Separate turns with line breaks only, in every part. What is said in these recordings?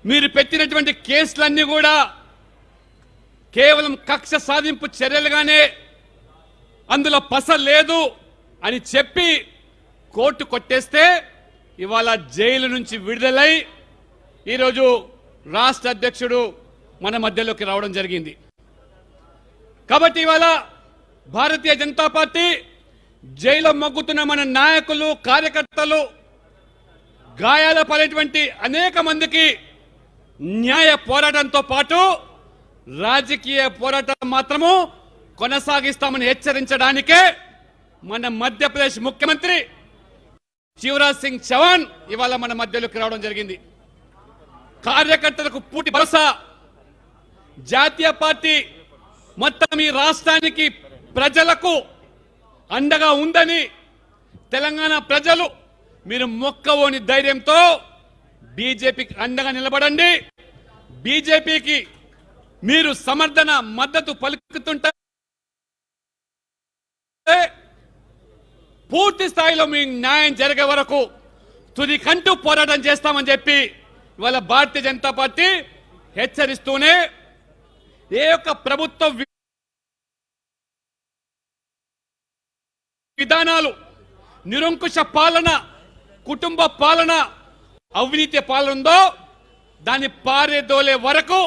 మీరు పెట్టినటువంటి కేసులన్నీ కూడా కేవలం కక్ష సాధింపు చర్యలుగానే అందులో పస లేదు అని చెప్పి కోర్టు కొట్టేస్తే ఇవాళ జైలు నుంచి విడుదలై ఈరోజు రాష్ట్ర అధ్యక్షుడు మన మధ్యలోకి రావడం జరిగింది। కాబట్టి ఇవాళ భారతీయ జనతా పార్టీ జైల్లో మగ్గుతున్న మన నాయకులు కార్యకర్తలు గాయాల పడేటువంటి అనేక మందికి న్యాయ పోరాటంతో పాటు రాజకీయ పోరాటం మాత్రము కొనసాగిస్తామని హెచ్చరించడానికే మన మధ్యప్రదేశ్ ముఖ్యమంత్రి శివరాజ్ సింగ్ చౌహాన్ ఇవాళ మన మధ్యలోకి రావడం జరిగింది। కార్యకర్తలకు పూర్తి భరోసా, జాతీయ పార్టీ మొత్తం ఈ రాష్ట్రానికి ప్రజలకు అండగా ఉందని తెలంగాణ ప్రజలు మీరు మొక్కవోని ధైర్యంతో బీజేపీకి అండగా నిలబడండి। బీజేపీకి మీరు సమర్థన మద్దతు పలుకుతుంటే పూర్తి స్థాయిలో మీ న్యాయం జరిగే వరకు తుది కంటూ పోరాటం చేస్తామని చెప్పి ఇవాళ భారతీయ జనతా పార్టీ హెచ్చరిస్తూనే ఏ యొక్క ప్రభుత్వ విధానాలు నిరంకుశ పాలన, కుటుంబ పాలన, అవినీతి పాలన ఉందో దాన్ని పారేదోలే వరకు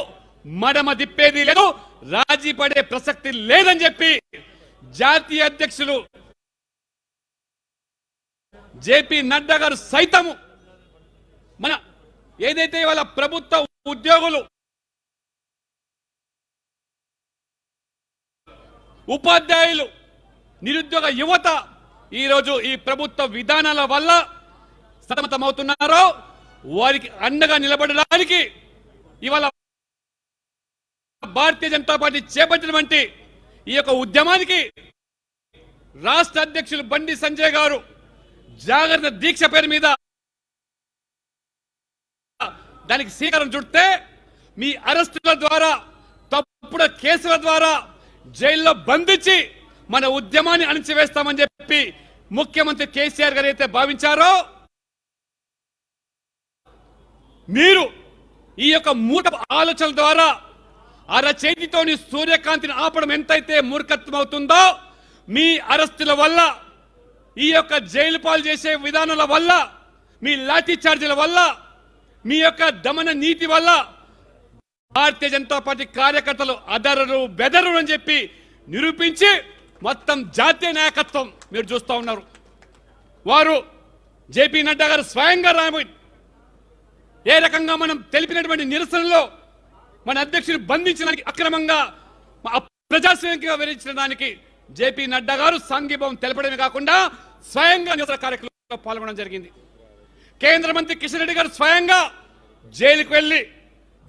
మడమ దిప్పేది లేదు, రాజీ పడే ప్రసక్తి లేదని చెప్పి జాతీయ అధ్యక్షులు జేపీ నడ్డా గారు సైతము మన ఏదైతే ఇవాళ ప్రభుత్వ ఉద్యోగులు, ఉపాధ్యాయులు, నిరుద్యోగ యువత ఈరోజు ఈ ప్రభుత్వ విధానాల వల్ల సతమతమవుతున్నారో వారికి అండగా నిలబడడానికి ఇవాళ భారతీయ జనతా పార్టీ చేపట్టినటువంటి ఈ యొక్క ఉద్యమానికి రాష్ట్ర అధ్యక్షులు బండి సంజయ్ గారు జాగ్రత్త దీక్ష పేరు మీద దానికి శ్రీకారం చుడితే మీ అరెస్టుల ద్వారా, తప్పుడు కేసుల ద్వారా జైల్లో బంధించి మన ఉద్యమాన్ని అణిచివేస్తామని చెప్పి ముఖ్యమంత్రి కేసీఆర్ గారు అయితే భావించారో మీరు ఈ యొక్క మూట ఆలోచనల ద్వారా అరచేతితోని సూర్యకాంతిని ఆపడం ఎంతైతే మూర్ఖత్వం అవుతుందో మీ అరెస్టుల వల్ల, ఈ యొక్క జైలు పాలు చేసే విధానాల వల్ల, మీ లాఠీ చార్జీల వల్ల, మీ యొక్క దమన నీతి వల్ల భారతీయ జనతా పార్టీ కార్యకర్తలు అదరరు బెదరు అని చెప్పి నిరూపించి మొత్తం జాతీయ నాయకత్వం మీరు చూస్తూ ఉన్నారు। వారు జేపీ నడ్డా గారు స్వయంగా రాబోయి ఏ రకంగా మనం తెలిపినటువంటి నిరసనలో మన అధ్యక్షుడు బంధించడానికి, అక్రమంగా ప్రజాస్వామ్యంగా వివరించడానికి జేపీ నడ్డా గారు సంఘీభావం తెలపడమే కాకుండా స్వయంగా నిరసన కార్యక్రమంలో పాల్గొనడం జరిగింది। కేంద్ర మంత్రి కిషన్ రెడ్డి గారు స్వయంగా జైలుకు వెళ్లి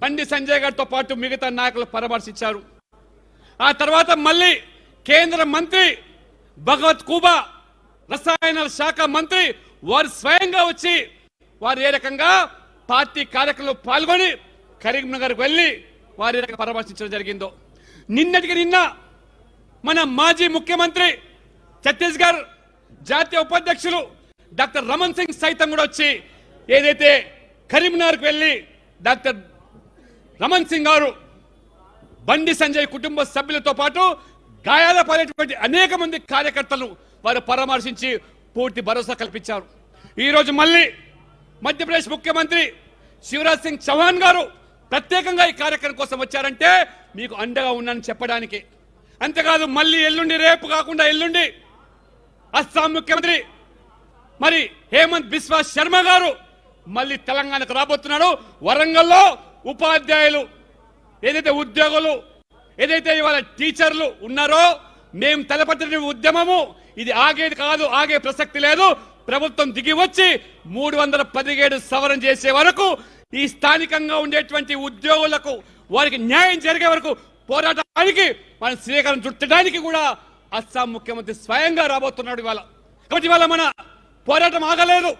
బండి సంజయ్ గారితో పాటు మిగతా నాయకులు పరామర్శించారు। ఆ తర్వాత మళ్ళీ కేంద్ర మంత్రి భగవత్ కూబా, రసాయనాల శాఖ మంత్రి వారు స్వయంగా వచ్చి వారు ఏ రకంగా పార్టీ కార్యక్రమంలో పాల్గొని కరీంనగర్కు వెళ్లి వారి పరామర్శించడం జరిగిందో, నిన్నటికి నిన్న మన మాజీ ముఖ్యమంత్రి ఛత్తీస్గఢ్ జాతీయ ఉపాధ్యక్షులు డాక్టర్ రమణ్ సింగ్ సైతం కూడా వచ్చి ఏదైతే కరీంనగర్కు వెళ్లి డాక్టర్ రమణ్ సింగ్ గారు బండి సంజయ్ కుటుంబ సభ్యులతో పాటు గాయాల పడేటువంటి అనేక మంది కార్యకర్తలు వారు పరామర్శించి పూర్తి భరోసా కల్పించారు। ఈరోజు మళ్ళీ మధ్యప్రదేశ్ ముఖ్యమంత్రి శివరాజ్ సింగ్ చౌహాన్ గారు ప్రత్యేకంగా ఈ కార్యక్రమం కోసం వచ్చారంటే మీకు అండగా ఉన్నానని చెప్పడానికి। అంతేకాదు మళ్ళీ ఎల్లుండి, రేపు కాకుండా ఎల్లుండి అస్సాం ముఖ్యమంత్రి మరి హేమంత్ బిస్వా శర్మ గారు మళ్ళీ తెలంగాణకు రాబోతున్నాడు। వరంగల్లో ఉపాధ్యాయులు, ఏదైతే ఉద్యోగులు, ఏదైతే ఇవాళ టీచర్లు ఉన్నారో మేము తలపట్టిన ఉద్యమము ఇది ఆగేది కాదు, ఆగే ప్రసక్తి లేదు। ప్రభుత్వం దిగి వచ్చి 317 సవరణ చేసే వరకు ఈ స్థానికంగా ఉండేటువంటి ఉద్యోగులకు వారికి న్యాయం జరిగే వరకు పోరాటానికి మనం శ్రీకారం చుట్టడానికి కూడా అస్సాం ముఖ్యమంత్రి స్వయంగా రాబోతున్నాడు ఇవాళ। కాబట్టి ఇవాళ మన పోరాటం ఆగలేదు।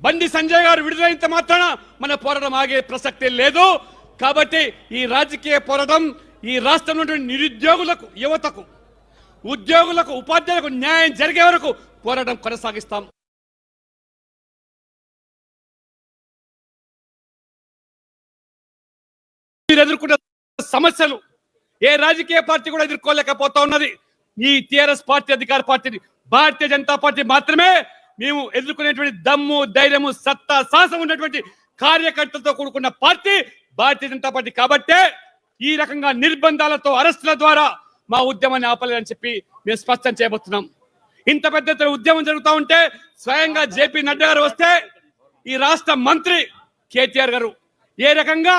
బండి సంజయ్ గారు విడుదలైనంత మాత్రాన మన పోరాటం ఆగే ప్రసక్తి లేదు। కాబట్టి ఈ రాజకీయ పోరాటం ఈ రాష్ట్రంలో నిరుద్యోగులకు, యువతకు, ఉద్యోగులకు, ఉపాధ్యాయులకు న్యాయం జరిగే వరకు పోరాటం కొనసాగిస్తాం। మీరు ఎదుర్కొన్న సమస్యలు ఏ రాజకీయ పార్టీ కూడా ఎదుర్కోలేకపోతా ఉన్నది. ఈ టిఆర్ఎస్ పార్టీ అధికార పార్టీని భారతీయ జనతా పార్టీ మాత్రమే మేము ఎదుర్కొనేటువంటి దమ్ము, ధైర్యము, సత్తా, సాహసం ఉన్నటువంటి కార్యకర్తలతో కూడుకున్న పార్టీ భారతీయ జనతా పార్టీ. కాబట్టే ఈ రకంగా నిర్బంధాలతో, అరెస్టుల ద్వారా మా ఉద్యమాన్ని ఆపలేదని చెప్పి మేము స్పష్టం చేయబోతున్నాం. ఇంత పెద్ద ఎత్తున ఉద్యమం జరుగుతూ ఉంటే స్వయంగా జేపీ నడ్డా గారు వస్తే ఈ రాష్ట్ర మంత్రి కేటీఆర్ గారు ఏ రకంగా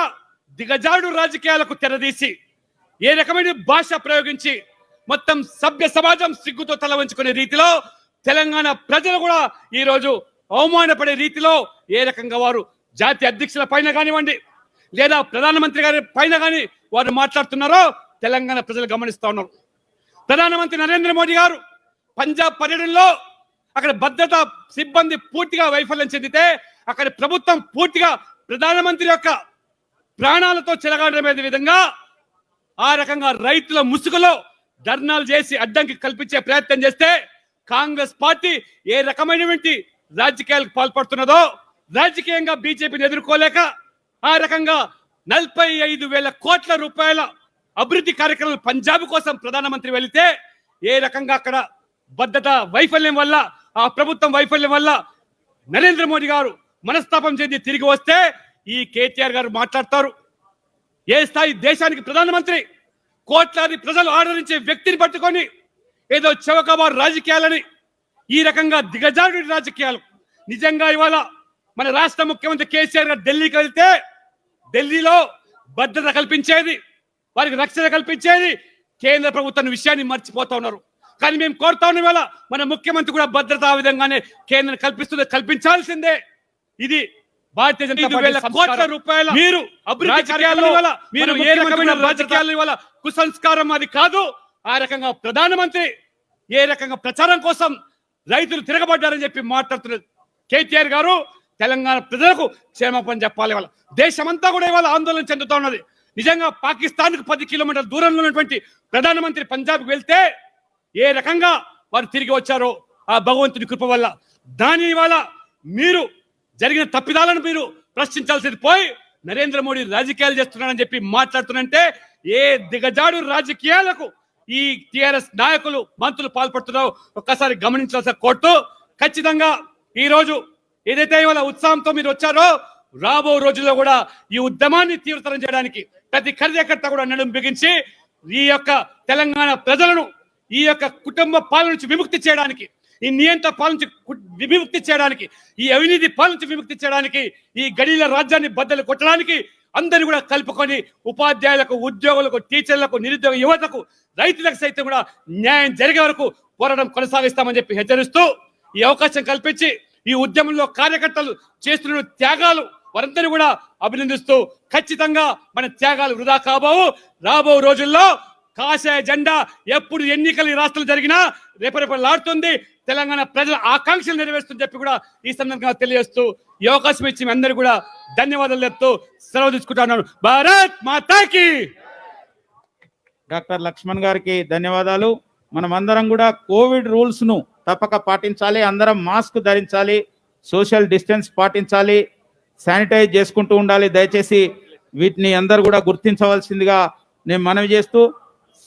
దిగజాడు రాజకీయాలకు తెరదీసి ఏ రకమైన భాష ప్రయోగించి మొత్తం సభ్య సమాజం సిగ్గుతో తల వంచుకునే రీతిలో తెలంగాణ ప్రజలు కూడా ఈ రోజు అవమానపడే రీతిలో ఏ రకంగా వారు జాతీయ అధ్యక్షుల పైన కానివ్వండి లేదా ప్రధానమంత్రి గారి పైన కానీ వారు మాట్లాడుతున్నారో తెలంగాణ ప్రజలు గమనిస్తా ఉన్నారు. ప్రధానమంత్రి నరేంద్ర మోడీ గారు పంజాబ్ పర్యటనలో అక్కడ భద్రతా సిబ్బంది పూర్తిగా వైఫల్యం చెందితే అక్కడ ప్రభుత్వం పూర్తిగా ప్రధానమంత్రి యొక్క ప్రాణాలతో చెలగాడమే విధంగా ఆ రకంగా రైతుల ముసుగులో ధర్నాలు చేసి అడ్డంకి కల్పించే ప్రయత్నం చేస్తే కాంగ్రెస్ పార్టీ ఏ రకమైనటువంటి రాజకీయాలకు పాల్పడుతున్నదో రాజకీయంగా బీజేపీని ఎదుర్కోలేక ఆ రకంగా 45,000 కోట్ల రూపాయల అభివృద్ధి కార్యక్రమాలు పంజాబ్ కోసం ప్రధానమంత్రి వెళితే ఏ రకంగా అక్కడ భద్రత వైఫల్యం వల్ల ఆ ప్రభుత్వం వైఫల్యం వల్ల నరేంద్ర మోడీ గారు మనస్తాపం చెంది తిరిగి వస్తే ఈ కేటీఆర్ గారు మాట్లాడతారు. ఏ స్థాయి దేశానికి ప్రధానమంత్రి కోట్లాది ప్రజలు ఆదరించే వ్యక్తిని పట్టుకొని ఏదో చౌకబారు రాజకీయాలని ఈ రకంగా దిగజారు రాజకీయాలు. నిజంగా ఇవాళ మన రాష్ట్ర ముఖ్యమంత్రి కేసీఆర్ గారు ఢిల్లీకి వెళ్తే ఢిల్లీలో భద్రత కల్పించేది, వారికి రక్షణ కల్పించేది కేంద్ర ప్రభుత్వం విషయాన్ని మర్చిపోతా ఉన్నారు. కానీ మేము కోరుతా ఉన్నాం ఇవాళ మన ముఖ్యమంత్రి కూడా భద్రత ఆ విధంగానే కేంద్రం కల్పించాల్సిందే. ఇది భారతీయ జనతా పార్టీ కోట్ల రూపాయల మీరు మీరు ఏ రకమైన రాజకీయాలు ఇవాళ కుసంస్కారం అది కాదు. ఆ రకంగా ప్రధానమంత్రి ఏ రకంగా ప్రచారం కోసం రైతులు తిరగబడ్డారని చెప్పి మాట్లాడుతున్నారు. కేటీఆర్ గారు తెలంగాణ ప్రజలకు క్షేమపని చెప్పాలి. ఇవాళ దేశమంతా కూడా ఇవాళ ఆందోళన చెందుతా ఉన్నది. నిజంగా పాకిస్తాన్ కు 10 కిలోమీటర్ల దూరంలో ఉన్నటువంటి ప్రధానమంత్రి పంజాబ్కి వెళ్తే ఏ రకంగా వారు తిరిగి వచ్చారో ఆ భగవంతుని కృప వల్ల. దాని వల్ల మీరు జరిగిన తప్పిదాలను మీరు ప్రశ్నించాల్సింది పోయి నరేంద్ర మోడీ రాజకీయాలు చేస్తున్నారని చెప్పి మాట్లాడుతున్నారంటే ఏ దిగజాడు రాజకీయాలకు ఈ టిఆర్ఎస్ నాయకులు, మంత్రులు పాల్పడుతున్నారో ఒక్కసారి గమనించాల్సిన కోర్టు. ఖచ్చితంగా ఈ రోజు ఏదైతే ఇవాళ ఉత్సాహంతో మీరు వచ్చారో రాబో రోజుల్లో కూడా ఈ ఉద్యమాన్ని తీవ్రతరం చేయడానికి ప్రతి కార్యకర్త కూడా నడుం బిగించి ఈ యొక్క తెలంగాణ ప్రజలను ఈ యొక్క కుటుంబ పాలన నుంచి విముక్తి చేయడానికి, ఈ నియంత్రణ పాలన నుంచి విముక్తి చేయడానికి, ఈ అవినీతి పాలన నుంచి విముక్తి చేయడానికి, ఈ గడిల రాజ్యాన్ని బద్దలు కొట్టడానికి అందరినీ కూడా కలుపుకొని ఉపాధ్యాయులకు, ఉద్యోగులకు, టీచర్లకు, నిరుద్యోగ యువతకు, రైతులకు సైతం కూడా న్యాయం జరిగే వరకు పోరాటం కొనసాగిస్తామని చెప్పి హెచ్చరిస్తూ ఈ అవకాశం కల్పించి ఈ ఉద్యమంలో కార్యకర్తలు చేస్తున్న త్యాగాలు వారందరూ కూడా అభినందిస్తూ ఖచ్చితంగా మన త్యాగాలు వృధా కాబోవు. రాబో రోజుల్లో కాషాయ జెండా ఎప్పుడు ఎన్నికలు ఈ రాష్ట్రంలో జరిగినా రేపరేపలాడుతుంది. తెలంగాణ ప్రజల ఆకాంక్షలు నెరవేరుస్తుందని చెప్పి కూడా ఈ సందర్భంగా తెలియజేస్తూ ఈ అవకాశం ఇచ్చి అందరూ కూడా ధన్యవాదాలు చెప్తూ సెలవు తీసుకుంటున్నాను. భారత్ మాతాకి.
డాక్టర్ లక్ష్మణ్ గారికి ధన్యవాదాలు. మనం అందరం కూడా కోవిడ్ రూల్స్ ను తప్పక పాటించాలి. అందరం మాస్క్ ధరించాలి, సోషల్ డిస్టెన్స్ పాటించాలి, శానిటైజ్ చేసుకుంటూ ఉండాలి. దయచేసి వీటిని అందరూ కూడా గుర్తించవలసిందిగా నేను మనవి చేస్తూ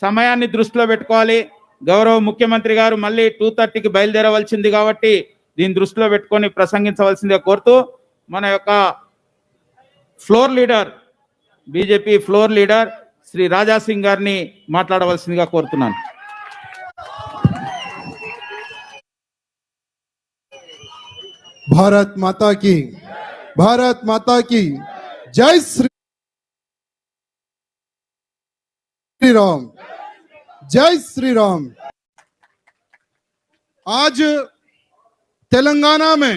సమయాన్ని దృష్టిలో పెట్టుకోవాలి. గౌరవ ముఖ్యమంత్రి గారు మళ్ళీ 2:30కి బయలుదేరవలసింది కాబట్టి దీన్ని దృష్టిలో పెట్టుకొని ప్రసంగించవలసిందిగా కోరుతూ మన యొక్క floor leader, BJP floor leader Shri Raja Singh గారిని మాట్లాడవలసిందిగా కోరుతున్నాను.
भारत माता की, भारत माता की जय श्री राम, जय श्री राम। आज तेलंगाना में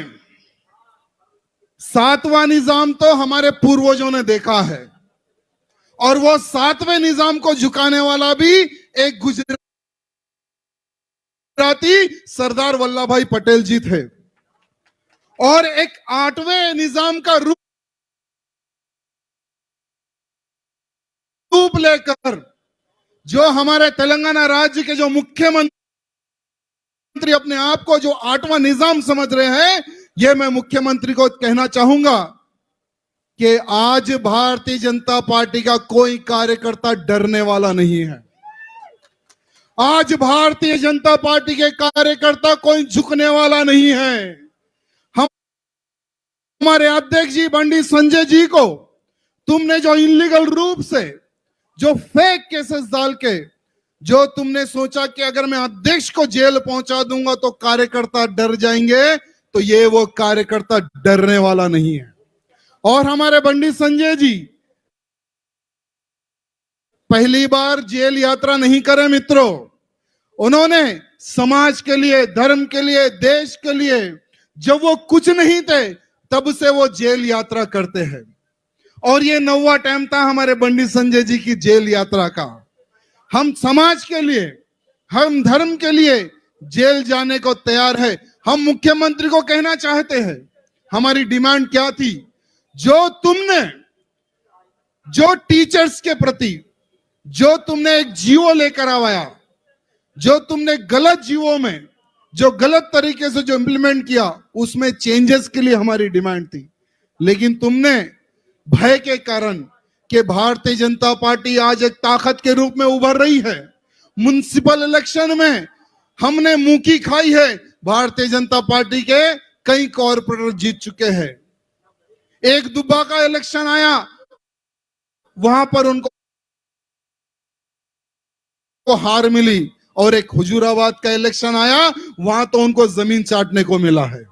7वां निजाम तो हमारे पूर्वजों ने देखा है और वो 7वें निजाम को झुकाने वाला भी एक गुजराती सरदार वल्लभ भाई पटेल जी थे और एक 8वें निजाम का रूप लेकर जो हमारे तेलंगाना राज्य के जो मुख्यमंत्री अपने आप को जो 8वां निजाम समझ रहे हैं, ये मैं मुख्यमंत्री को कहना चाहूंगा कि आज भारतीय जनता पार्टी का कोई कार्यकर्ता डरने वाला नहीं है। आज भारतीय जनता पार्टी के कार्यकर्ता कोई झुकने वाला नहीं है। हम हमारे अध्यक्ष जी बंडी संजय जी को तुमने जो इलीगल रूप से, जो फेक केसेस डाल के, जो तुमने सोचा कि अगर मैं अध्यक्ष को जेल पहुंचा दूंगा तो कार्यकर्ता डर जाएंगे, तो ये वो कार्यकर्ता डरने वाला नहीं है। और हमारे बंडी संजय जी पहली बार जेल यात्रा नहीं करे मित्रों। उन्होंने समाज के लिए, धर्म के लिए, देश के लिए, जब वो कुछ नहीं थे तब से वो जेल यात्रा करते हैं। और ये 9वां टाइम था हमारे बंडी संजय जी की जेल यात्रा का। हम समाज के लिए, हम धर्म के लिए जेल जाने को तैयार है। हम मुख्यमंत्री को कहना चाहते हैं, हमारी डिमांड क्या थी, जो तुमने, जो टीचर्स के प्रति जो तुमने एक जीओ लेकर आया, जो तुमने गलत जीवों में जो गलत तरीके से जो इंप्लीमेंट किया, उसमें चेंजेस के लिए हमारी डिमांड थी। लेकिन तुमने भय के कारण कि भारतीय जनता पार्टी आज एक ताकत के रूप में उभर रही है, म्युनिसिपल इलेक्शन में हमने मुंह की खाई है। भारतीय जनता पार्टी के कई कॉर्पोरेटर जीत चुके हैं। एक दुब्बा का इलेक्शन आया, वहां पर उनको हार मिली, और एक हुजूराबाद का इलेक्शन आया, वहां तो उनको जमीन चाटने को मिला है।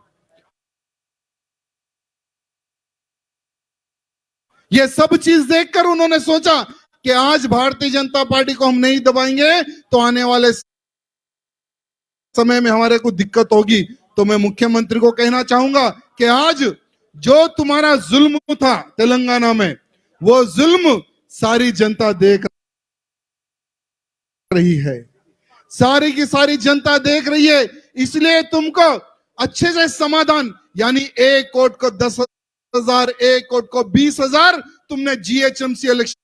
ये सब चीज देखकर उन्होंने सोचा कि आज भारतीय जनता पार्टी को हम नहीं दबाएंगे तो आने वाले समय में हमारे को दिक्कत होगी। तो मैं मुख्यमंत्री को कहना चाहूंगा कि आज जो तुम्हारा जुल्म था तेलंगाना में, वो जुल्म सारी जनता देख रही है, सारी की सारी जनता देख रही है। इसलिए तुमको अच्छे से समाधान, यानी 1 कोर्ट को 10,000, 1 कोर्ट को 20,000 तुमने जीएचएमसी इलेक्शन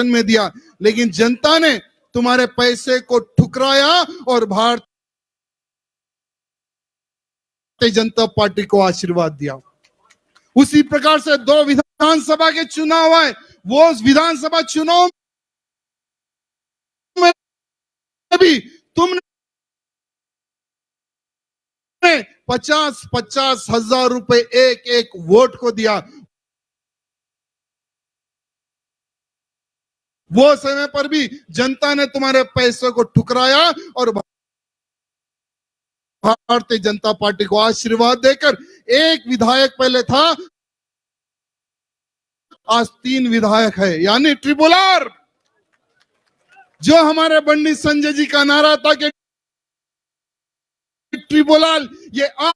में दिया, लेकिन जनता ने तुम्हारे पैसे को ठुकराया और भारतीय जनता पार्टी को आशीर्वाद दिया। उसी प्रकार से 2 विधानसभा के चुनाव आए, वो विधानसभा चुनाव में भी तुमने 50-50 हजार रुपए एक वोट को दिया। वो समय पर भी जनता ने तुम्हारे पैसे को ठुकराया और भारतीय जनता पार्टी को आशीर्वाद देकर, एक विधायक पहले था, आज 3 विधायक है, यानी ट्रिपल आर। जो हमारे बंडी संजय जी का नारा था कि ट्रिपल आर, ये आर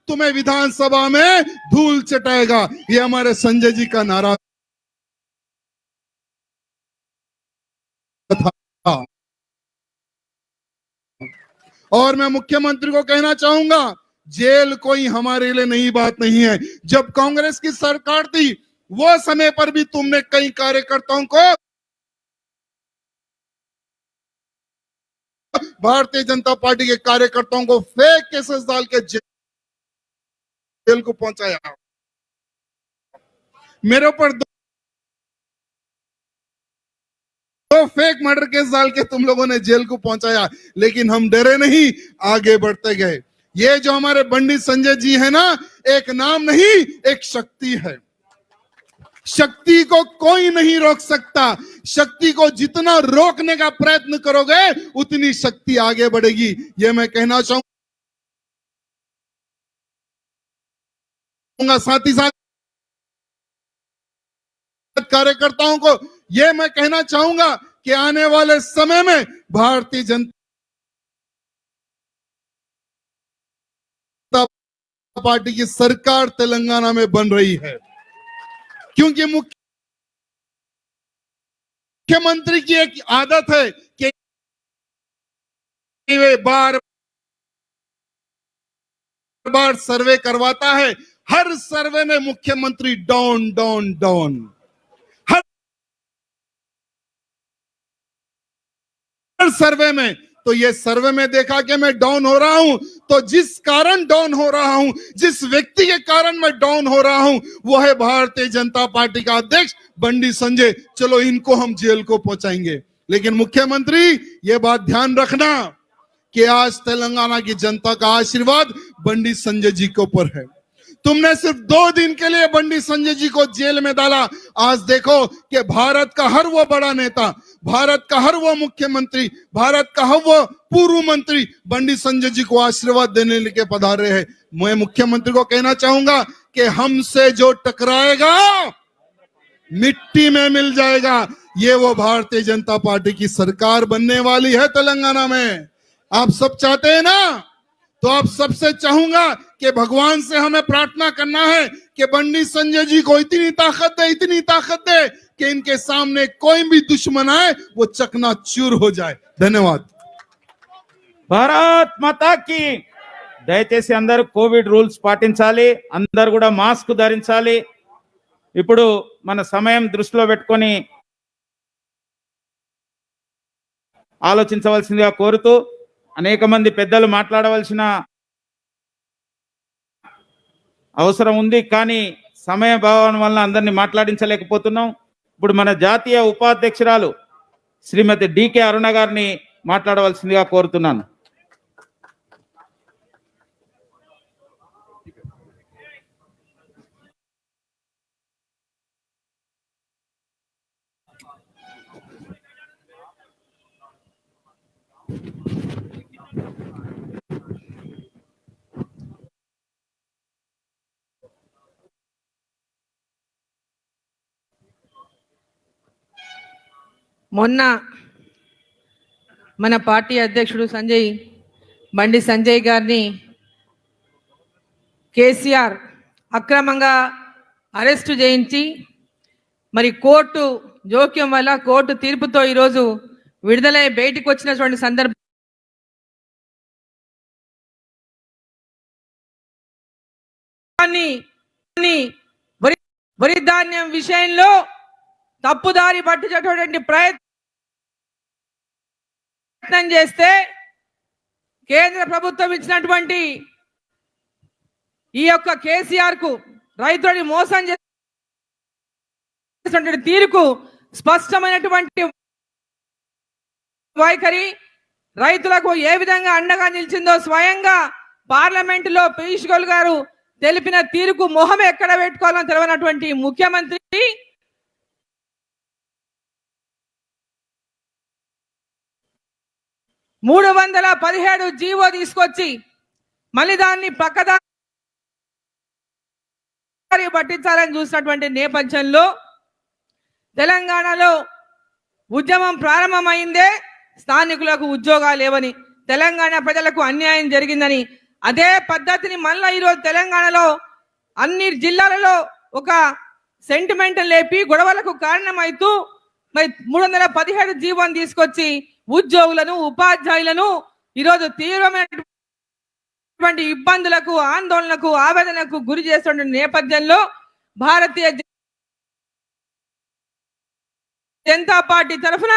तुम्हें विधानसभा में धूल चटाएगा, ये हमारे संजय जी का नारा था। और मैं मुख्यमंत्री को कहना चाहूंगा, जेल कोई हमारे लिए नई बात नहीं है। जब कांग्रेस की सरकार थी, वो समय पर भी तुमने कई कार्यकर्ताओं को, भारतीय जनता पार्टी के कार्यकर्ताओं को फेक केसेस डाल के जेल को पहुंचाया। मेरे ऊपर 2 फेक मर्डर केस डाल के तुम लोगों ने जेल को पहुंचाया, लेकिन हम डरे नहीं, आगे बढ़ते गए। ये जो हमारे बंडी संजय जी है ना, एक नाम नहीं, एक शक्ति है। शक्ति को कोई नहीं रोक सकता। शक्ति को जितना रोकने का प्रयत्न करोगे, उतनी शक्ति आगे बढ़ेगी। ये मैं कहना चाहूंगा। साथ ही साथ कार्यकर्ताओं को ये मैं कहना चाहूंगा कि आने वाले समय में भारतीय जनता पार्टी की सरकार तेलंगाना में बन रही है, क्योंकि मुख्यमंत्री की एक आदत है कि वे बार बार सर्वे करवाता है। हर सर्वे में मुख्यमंत्री डाउन डाउन डाउन, हर सर्वे में तो ये सर्वे में देखा कि मैं डाउन हो रहा हूं, तो जिस कारण डाउन हो रहा हूं, जिस व्यक्ति के कारण मैं डाउन हो रहा हूं, वो है भारतीय जनता पार्टी का अध्यक्ष बंडी संजय। चलो इनको हम जेल को पहुंचाएंगे। लेकिन मुख्यमंत्री ये बात ध्यान रखना कि आज तेलंगाना की जनता का आशीर्वाद बंडी संजय जी के ऊपर है। तुमने सिर्फ 2 दिन के लिए बंडी संजय जी को जेल में डाला। आज देखो कि भारत का हर वो बड़ा नेता, भारत का हर वो मुख्यमंत्री, भारत का हर वो पूर्व मंत्री बंडी संजय जी को आशीर्वाद देने लेके पधारे हैं। मैं मुख्यमंत्री को कहना चाहूंगा कि हमसे जो टकराएगा मिट्टी में मिल जाएगा। ये वो भारतीय जनता पार्टी की सरकार बनने वाली है तेलंगाना में। आप सब चाहते हैं ना? तो आप सबसे चाहूंगा कि भगवान से हमें प्रार्थना करना है कि बंडी संजय जी को इतनी ताकत दे कि इनके सामने कोई भी दुश्मन आए वो चकनाचूर हो जाए। धन्यवाद।
భారత్ మాతాకి దయచేసి అందరూ కోవిడ్ రూల్స్ పాటించాలి, అందరూ కూడా మాస్క్ ధరించాలి. ఇప్పుడు మన సమయం దృష్టిలో పెట్టుకొని ఆలోచించవలసిందిగా కోరుతూ అనేక మంది పెద్దలు మాట్లాడవలసిన అవసరం ఉంది, కానీ సమయ భావం వల్ల అందరినీ మాట్లాడించలేకపోతున్నాం. ఇప్పుడు మన జాతీయ ఉపాధ్యక్షురాలు శ్రీమతి డికే అరుణ గారిని మాట్లాడవలసిందిగా కోరుతున్నాను.
మొన్న మన పార్టీ అధ్యక్షుడు బండి సంజయ్ గారిని కేసీఆర్ అక్రమంగా అరెస్టు చేయించి మరి కోర్టు జోక్యం వల్ల కోర్టు తీర్పుతో ఈరోజు విడుదలై బయటికి వచ్చినటువంటి సందర్భాన్ని వరి ధాన్యం విషయంలో తప్పుదారి పట్టించేటువంటి ప్రయత్నం చేస్తే కేంద్ర ప్రభుత్వం ఇచ్చినటువంటి ఈ యొక్క కేసీఆర్ కు రైతులని మోసం చేసినటువంటి తీరుకు స్పష్టమైనటువంటి వైఖరి, రైతులకు ఏ విధంగా అండగా నిలిచిందో స్వయంగా పార్లమెంటులో పీయూష్ గోయల్ గారు తెలిపిన తీరుకు మొహం ఎక్కడ పెట్టుకోవాలని తెలియనటువంటి ముఖ్యమంత్రి 317 జీవో తీసుకొచ్చి మళ్ళీ దాన్ని పక్కదారి పట్టించాలని చూసినటువంటి నేపథ్యంలో తెలంగాణలో ఉద్యమం ప్రారంభమైందే స్థానికులకు ఉద్యోగాలు లేవని, తెలంగాణ ప్రజలకు అన్యాయం జరిగిందని, అదే పద్ధతిని మళ్ళీ ఈరోజు తెలంగాణలో అన్ని జిల్లాలలో ఒక సెంటిమెంట్ లేపి గొడవలకు కారణమైతూ మరి 317 జీవోని తీసుకొచ్చి ఉద్యోగులను ఉపాధ్యాయులను ఈరోజు తీవ్రమైనటువంటి ఇబ్బందులకు ఆందోళనకు ఆవేదనకు గురి చేస్తున్న నేపథ్యంలో భారతీయ జనతా పార్టీ తరఫున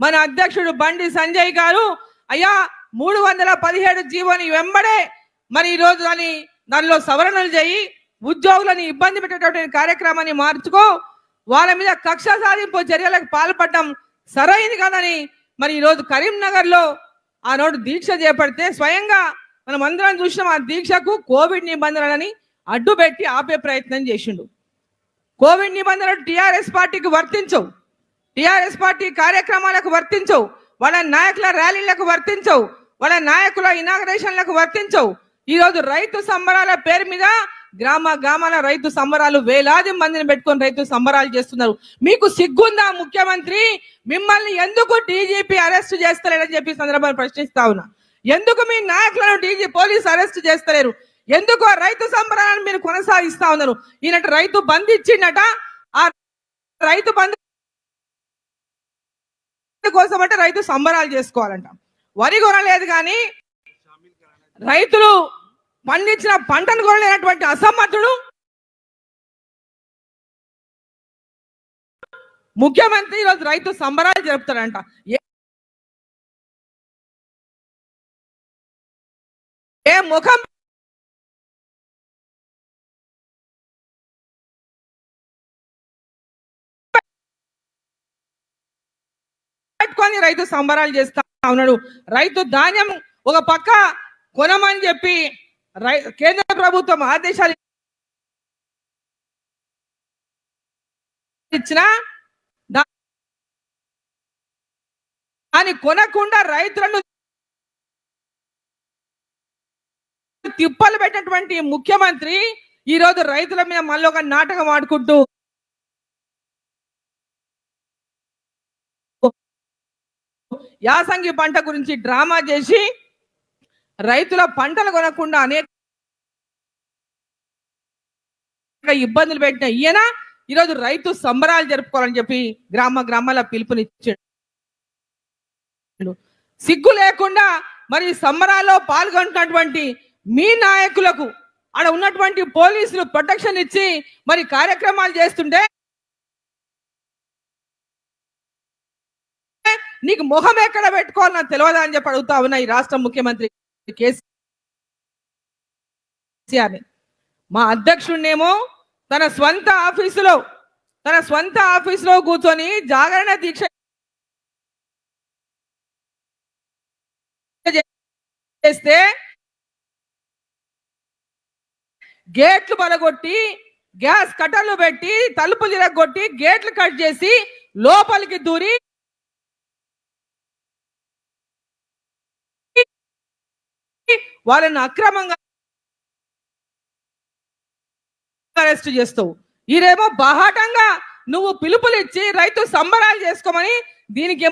మన అధ్యక్షుడు బండి సంజయ్ గారు అయ్యా 317 జీవోని వెంబడే మరి ఈరోజు దానిలో సవరణలు చేయి ఉద్యోగులను ఇబ్బంది పెట్టేటువంటి కార్యక్రమాన్ని మార్చుకో, వాళ్ళ మీద కక్ష సాధింపు చర్యలకు పాల్పడడం సరైనది కాదని మరి ఈరోజు కరీంనగర్ లో ఆ నోటు దీక్ష చేపడితే స్వయంగా మనం అందరం చూసినాం. ఆ దీక్షకు కోవిడ్ నిబంధనలని అడ్డుపెట్టి ఆపే ప్రయత్నం చేసిండు. కోవిడ్ నిబంధనలు టిఆర్ఎస్ పార్టీకి వర్తించవు, టిఆర్ఎస్ పార్టీ కార్యక్రమాలకు వర్తించవు, వాళ్ళ నాయకుల ర్యాలీలకు వర్తించవు, వాళ్ళ నాయకుల ఇనాగరేషన్లకు వర్తించవు. ఈరోజు రైతు సంబరాల పేరు మీద గ్రామాల రైతు సంబరాలు వేలాది మందిని పెట్టుకొని రైతు సంబరాలు చేస్తున్నారు. మీకు సిగ్గుందా ముఖ్యమంత్రి? మిమ్మల్ని ఎందుకు డీజీపీ అరెస్ట్ చేస్తలేరని చెప్పి సందర్భాన్ని ప్రశ్నిస్తా ఉన్నా. ఎందుకు మీ నాయకులను పోలీసు అరెస్ట్ చేస్తలేరు? ఎందుకు రైతు సంబరాలను మీరు కొనసాగిస్తా ఉన్నారు? ఈయనట రైతు బంద్ ఇచ్చిండట, ఆ రైతు బంద్ కోసం అంటే రైతు సంబరాలు చేసుకోవాలంట. వరి కొనలేదు కానీ రైతులు పండించిన పంటను కొనలేనటువంటి అసమర్థుడు ముఖ్యమంత్రి ఈరోజు రైతు సంబరాలు జరుపుతాడంట. ఏ ముఖం పెట్టుకొని రైతు సంబరాలు చేస్తా ఉన్నాడు. రైతు ధాన్యం ఒక పక్క కొనమని చెప్పి కేంద్ర ప్రభుత్వం ఆదేశాలు ఇచ్చిన దాన్ని కొనకుండా రైతులను తిప్పలు పెట్టినటువంటి ముఖ్యమంత్రి ఈ రోజు రైతుల మీద మళ్ళీ ఒక నాటకం ఆడుకుంటూ యాసంగి పంట గురించి డ్రామా చేసి రైతుల పంటలు కొనకుండా అనేక ఇబ్బందులు పెట్టిన ఈయన ఈరోజు రైతు సంబరాలు జరుపుకోవాలని చెప్పి గ్రామాల పిలుపునిచ్చాడు. సిగ్గు లేకుండా మరి సంబరాల్లో పాల్గొంటున్నటువంటి మీ నాయకులకు ఆడ ఉన్నటువంటి పోలీసులు ప్రొటెక్షన్ ఇచ్చి మరి కార్యక్రమాలు చేస్తుంటే నీకు మొహం ఎక్కడ పెట్టుకోవాలని తెలియదా అని చెప్పి అడుగుతా ఉన్నా ఈ రాష్ట్ర ముఖ్యమంత్రి కేసీఆర్. మా అధ్యక్షుడినేమో తన స్వంత ఆఫీసులో కూర్చొని జాగరణ దీక్ష చేస్తే గేట్లు పలగొట్టి గ్యాస్ కట్టర్లు పెట్టి తలుపులు తిరగొట్టి గేట్లు కట్ చేసి లోపలికి దూరి వాళ్ళని అక్రమంగా అరెస్ట్ చేస్తావు. ఈరేమో బాహాటంగా నువ్వు పిలుపులు ఇచ్చి రైతు సంబరాలు చేసుకోమని దీనికి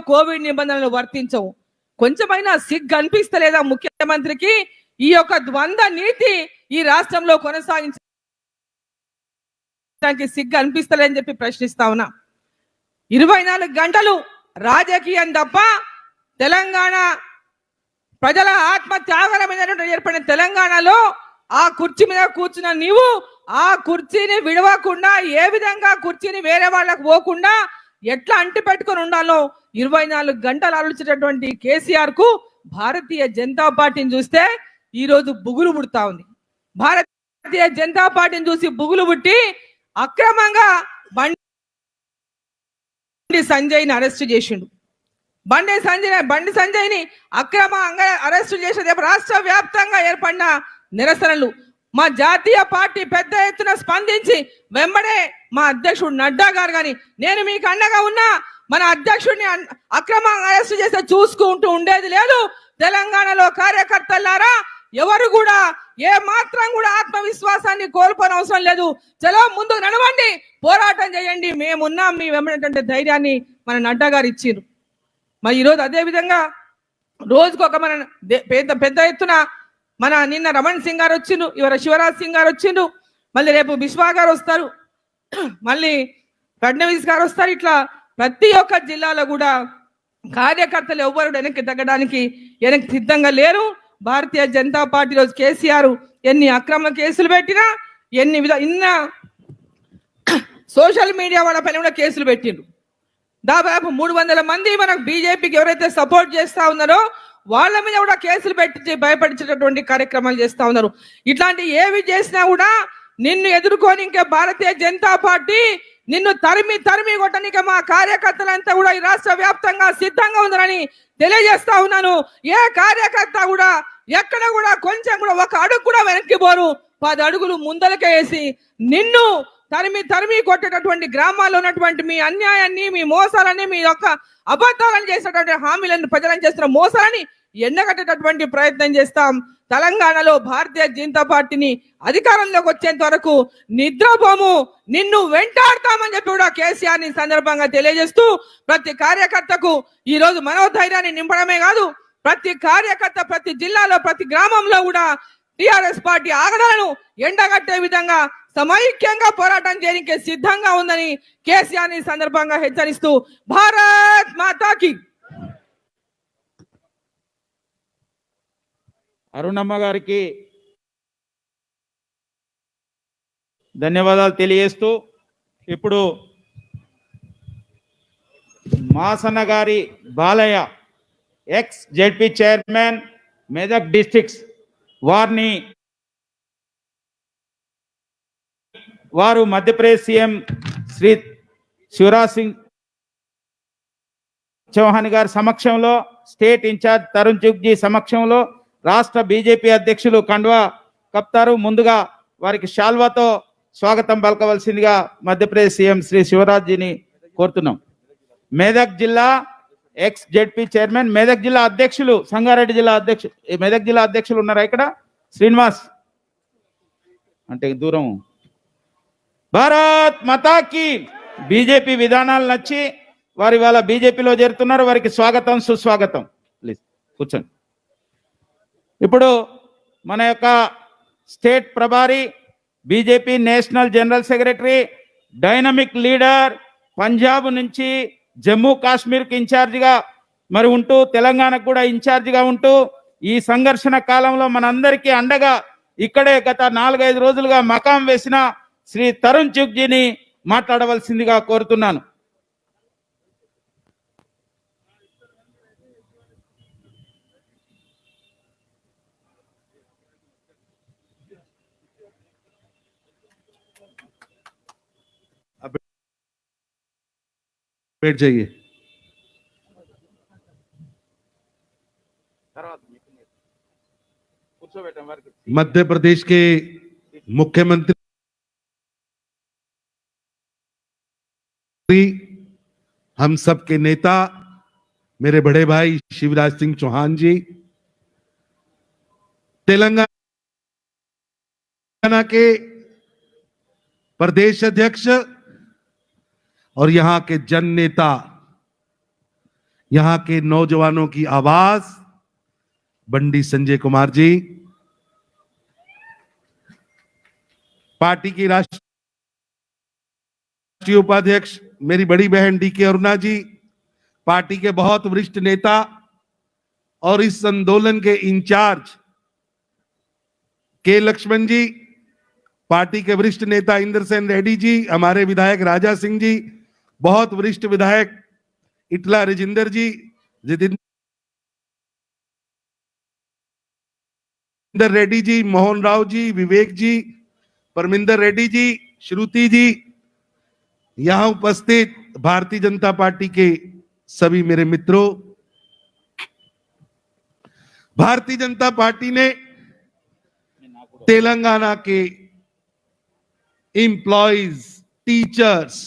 కోవిడ్ నిబంధనలు వర్తించవు. కొంచెమైనా సిగ్గు అనిపిస్తలేదా ముఖ్యమంత్రికి? ఈ యొక్క ద్వంద్వ నీతి ఈ రాష్ట్రంలో కొనసాగించడానికి సిగ్గు అనిపిస్తలేదని చెప్పి ప్రశ్నిస్తా ఉన్నా. 24 గంటలు రాజకీయం తప్ప తెలంగాణ ప్రజల ఆత్మ త్యాగల మీద ఏర్పడిన తెలంగాణలో ఆ కుర్చీ మీద కూర్చున్న నీవు ఆ కుర్చీని విడవకుండా ఏ విధంగా కుర్చీని వేరే వాళ్ళకు పోకుండా ఎట్లా అంటి పెట్టుకొని ఉండాలో 24 గంటలు ఆలోచించేటటువంటి కేసీఆర్ కు భారతీయ జనతా పార్టీని చూస్తే ఈ రోజు బుగులు పుడతా ఉంది. భారతీయ జనతా పార్టీని చూసి బుగులు పుట్టి అక్రమంగా బండి సంజయ్ని అరెస్ట్ చేసిండు. బండి సంజయ్ని అక్రమంగా అరెస్టు చేసేది రాష్ట్ర వ్యాప్తంగా ఏర్పడిన నిరసనలు. మా జాతీయ పార్టీ పెద్ద ఎత్తున స్పందించి వెంబడే మా అధ్యక్షుడు నడ్డా గారు కానీ నేను మీకు అండగా ఉన్నా, మన అధ్యక్షుడిని అక్రమంగా అరెస్టు చేస్తే చూసుకుంటూ ఉండేది లేదు. తెలంగాణలో కార్యకర్తలారా ఎవరు కూడా ఏ మాత్రం కూడా ఆత్మవిశ్వాసాన్ని కోల్పోని అవసరం లేదు. చలో ముందుకు నడవండి, పోరాటం చేయండి, మేమున్నాం మీ వెంబడేటువంటి ధైర్యాన్ని మన నడ్డా గారు ఇచ్చిండ్రు. మరి ఈరోజు అదే విధంగా రోజుకొక మన పెద్ద ఎత్తున మన నిన్న రమణ్ సింగ్ గారు వచ్చిండు, ఇవాళ శివరాజ్ సింగ్ గారు వచ్చిండు, మళ్ళీ రేపు బిశ్వా గారు వస్తారు, మళ్ళీ ఫడ్నవీస్ గారు వస్తారు. ఇట్లా ప్రతి ఒక్క జిల్లాలో కూడా కార్యకర్తలు ఎవ్వరు వెనక్కి తగ్గడానికి సిద్ధంగా లేరు. భారతీయ జనతా పార్టీ రోజు కేసీఆర్ ఎన్ని అక్రమ కేసులు పెట్టినా ఇన్న సోషల్ మీడియా వాళ్ళ పైన కూడా కేసులు పెట్టిండ్రు. దాదాపు 300 మంది మనకు బీజేపీకి ఎవరైతే సపోర్ట్ చేస్తా ఉన్నారో వాళ్ళ మీద కూడా కేసులు పెట్టి భయపడించేటటువంటి కార్యక్రమాలు చేస్తా ఉన్నారు. ఇట్లాంటి ఏవి చేసినా కూడా నిన్ను ఎదుర్కొని ఇంకా భారతీయ జనతా పార్టీ నిన్ను తరిమి కొట్టడానికి మా కార్యకర్తలంతా కూడా ఈ రాష్ట్ర వ్యాప్తంగా సిద్ధంగా ఉందని తెలియజేస్తా ఉన్నాను. ఏ కార్యకర్త కూడా ఎక్కడ కూడా కొంచెం కూడా ఒక అడుగు కూడా వెనక్కి పోరు, 10 అడుగులు ముందలకే వేసి నిన్ను తరిమి కొట్టేటటువంటి గ్రామాల్లో ఉన్నటువంటి మీ అన్యాయాన్ని, మీ మోసాలని, మీ యొక్క అబద్ధాలను చేసేటటువంటి హామీలను, ప్రజలను చేస్తున్న మోసాలని ఎండగట్టేటటువంటి ప్రయత్నం చేస్తాం. తెలంగాణలో భారతీయ జనతా పార్టీని అధికారంలోకి వచ్చేంత వరకు నిద్రపోము, నిన్ను వెంటాడతామని చెప్పి కూడా కేసీఆర్ ని సందర్భంగా తెలియజేస్తూ ప్రతి కార్యకర్తకు ఈ రోజు మనోధైర్యాన్ని నింపడమే కాదు, ప్రతి కార్యకర్త ప్రతి జిల్లాలో ప్రతి గ్రామంలో కూడా టిఆర్ఎస్ పార్టీ ఆగడాలను ఎండగట్టే విధంగా సమైక్యంగా పోరాటం చేయడానికి సిద్ధంగా ఉందని కేసీఆర్ ని సందర్భంగా హెచ్చరిస్తూ భారత్ మాతాకి.
అరుణమ్మ గారికి ధన్యవాదాలు తెలియజేస్తూ ఇప్పుడు మాసన్న గారి Balayya X ZP chairman Medak districts వారు మధ్యప్రదేశ్ సీఎం శ్రీ శివరాజ్ సింగ్ చౌహాన్ గారి సమక్షంలో, స్టేట్ ఇన్ఛార్జ్ తరుణ్ చుగ్జీ సమక్షంలో రాష్ట్ర బీజేపీ అధ్యక్షులు కండువా కప్తారు. ముందుగా వారికి శాల్వాతో స్వాగతం పలకవలసిందిగా మధ్యప్రదేశ్ సీఎం శ్రీ శివరాజ్జీని కోరుతున్నాం. మెదక్ జిల్లా ఎక్స్ జెడ్పీ చైర్మన్, మెదక్ జిల్లా అధ్యక్షులు, సంగారెడ్డి జిల్లా అధ్యక్షులు, మెదక్ జిల్లా అధ్యక్షులు ఉన్నారా ఇక్కడ? శ్రీనివాస్ అంటే దూరం. భారత్ మాతాకి. బీజేపీ విధానాలు నచ్చి వారి వాళ్ళ బీజేపీలో చేరుతున్నారు. వారికి స్వాగతం, సుస్వాగతం. ప్లీజ్ కూర్చోండి. ఇప్పుడు మన యొక్క స్టేట్ ప్రభారి, BJP national general secretary, dynamic leader, Punjab నుంచి జమ్మూ కాశ్మీర్కి ఇన్ఛార్జిగా మరి ఉంటూ, తెలంగాణకు కూడా ఇన్ఛార్జిగా ఉంటూ, ఈ సంఘర్షణ కాలంలో మనందరికీ అండగా ఇక్కడే గత 4-5 రోజులుగా మకాం వేసిన శ్రీ తరుణ్ చుగ్జీని మాట్లాడవలసిందిగా కోరుతున్నాను.
बैठ जाइए। मध्य प्रदेश के मुख्यमंत्री हम सब के नेता मेरे बड़े भाई शिवराज सिंह चौहान जी, तेलंगाना के प्रदेश अध्यक्ष और यहां के जन नेता, यहां के नौजवानों की आवाज बंडी संजय कुमार जी, पार्टी की राष्ट्रीय उपाध्यक्ष मेरी बड़ी बहन डीके अरुणा जी, पार्टी के बहुत वरिष्ठ नेता और इस आंदोलन के इंचार्ज के लक्ष्मण जी, पार्टी के वरिष्ठ नेता इंद्र सेन रेड्डी जी, हमारे विधायक राजा सिंह जी, बहुत वरिष्ठ विधायक इटला राजेंद्र जी, जितेंद्र रेड्डी जी, मोहन राव जी, विवेक जी, परमिंदर रेड्डी जी, श्रुति जी, यहां उपस्थित भारतीय जनता पार्टी के सभी मेरे मित्रों, भारतीय जनता पार्टी ने तेलंगाना के एम्प्लॉइज, टीचर्स,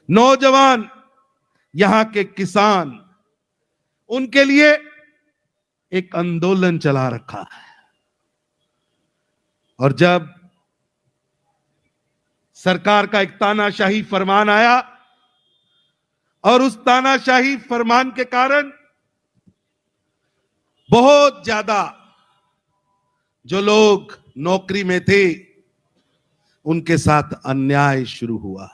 नौजवान, यहां के किसान, उनके लिए एक आंदोलन चला रखा है। और जब सरकार का एक तानाशाही फरमान आया और उस तानाशाही फरमान के कारण बहुत ज्यादा जो लोग नौकरी में थे उनके साथ अन्याय शुरू हुआ।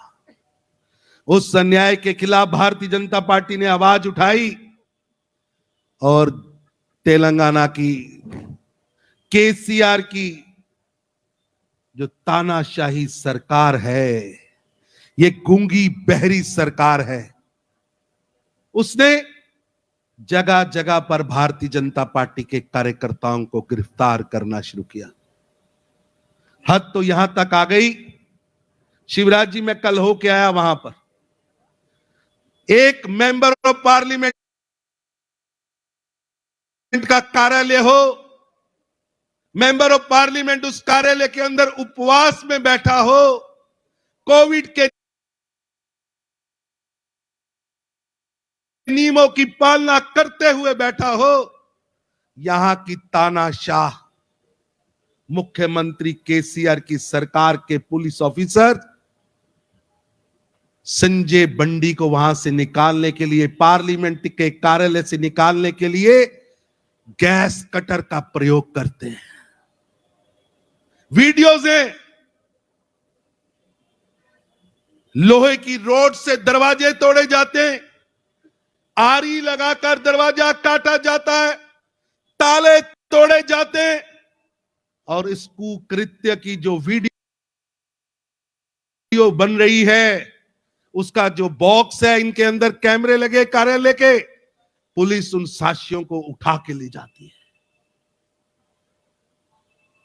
उस अन्याय के खिलाफ भारतीय जनता पार्टी ने आवाज उठाई और तेलंगाना की केसीआर की जो तानाशाही सरकार है, ये गूंगी बहरी सरकार है, उसने जगह जगह पर भारतीय जनता पार्टी के कार्यकर्ताओं को गिरफ्तार करना शुरू किया। हद तो यहां तक आ गई, शिवराज जी मैं कल होके आया वहां पर, एक मेंबर ऑफ पार्लियामेंट का कार्यालय हो, मेंबर ऑफ पार्लियामेंट उस कार्यालय के अंदर उपवास में बैठा हो, कोविड के नियमों की पालना करते हुए बैठा हो, यहां की तानाशाह मुख्यमंत्री केसीआर की सरकार के पुलिस ऑफिसर संजय बंडी को वहां से निकालने के लिए, पार्लियामेंट के कार्यालय से निकालने के लिए गैस कटर का प्रयोग करते हैं। वीडियोज हैं, लोहे की रोड से दरवाजे तोड़े जाते हैं, आरी लगाकर दरवाजा काटा जाता है, ताले तोड़े जाते हैं और इस कुकृत्य की जो वीडियो बन रही है, उसका जो बॉक्स है, इनके अंदर कैमरे लगे कार्यालय के, पुलिस उन साजिशों को उठा के ले जाती है।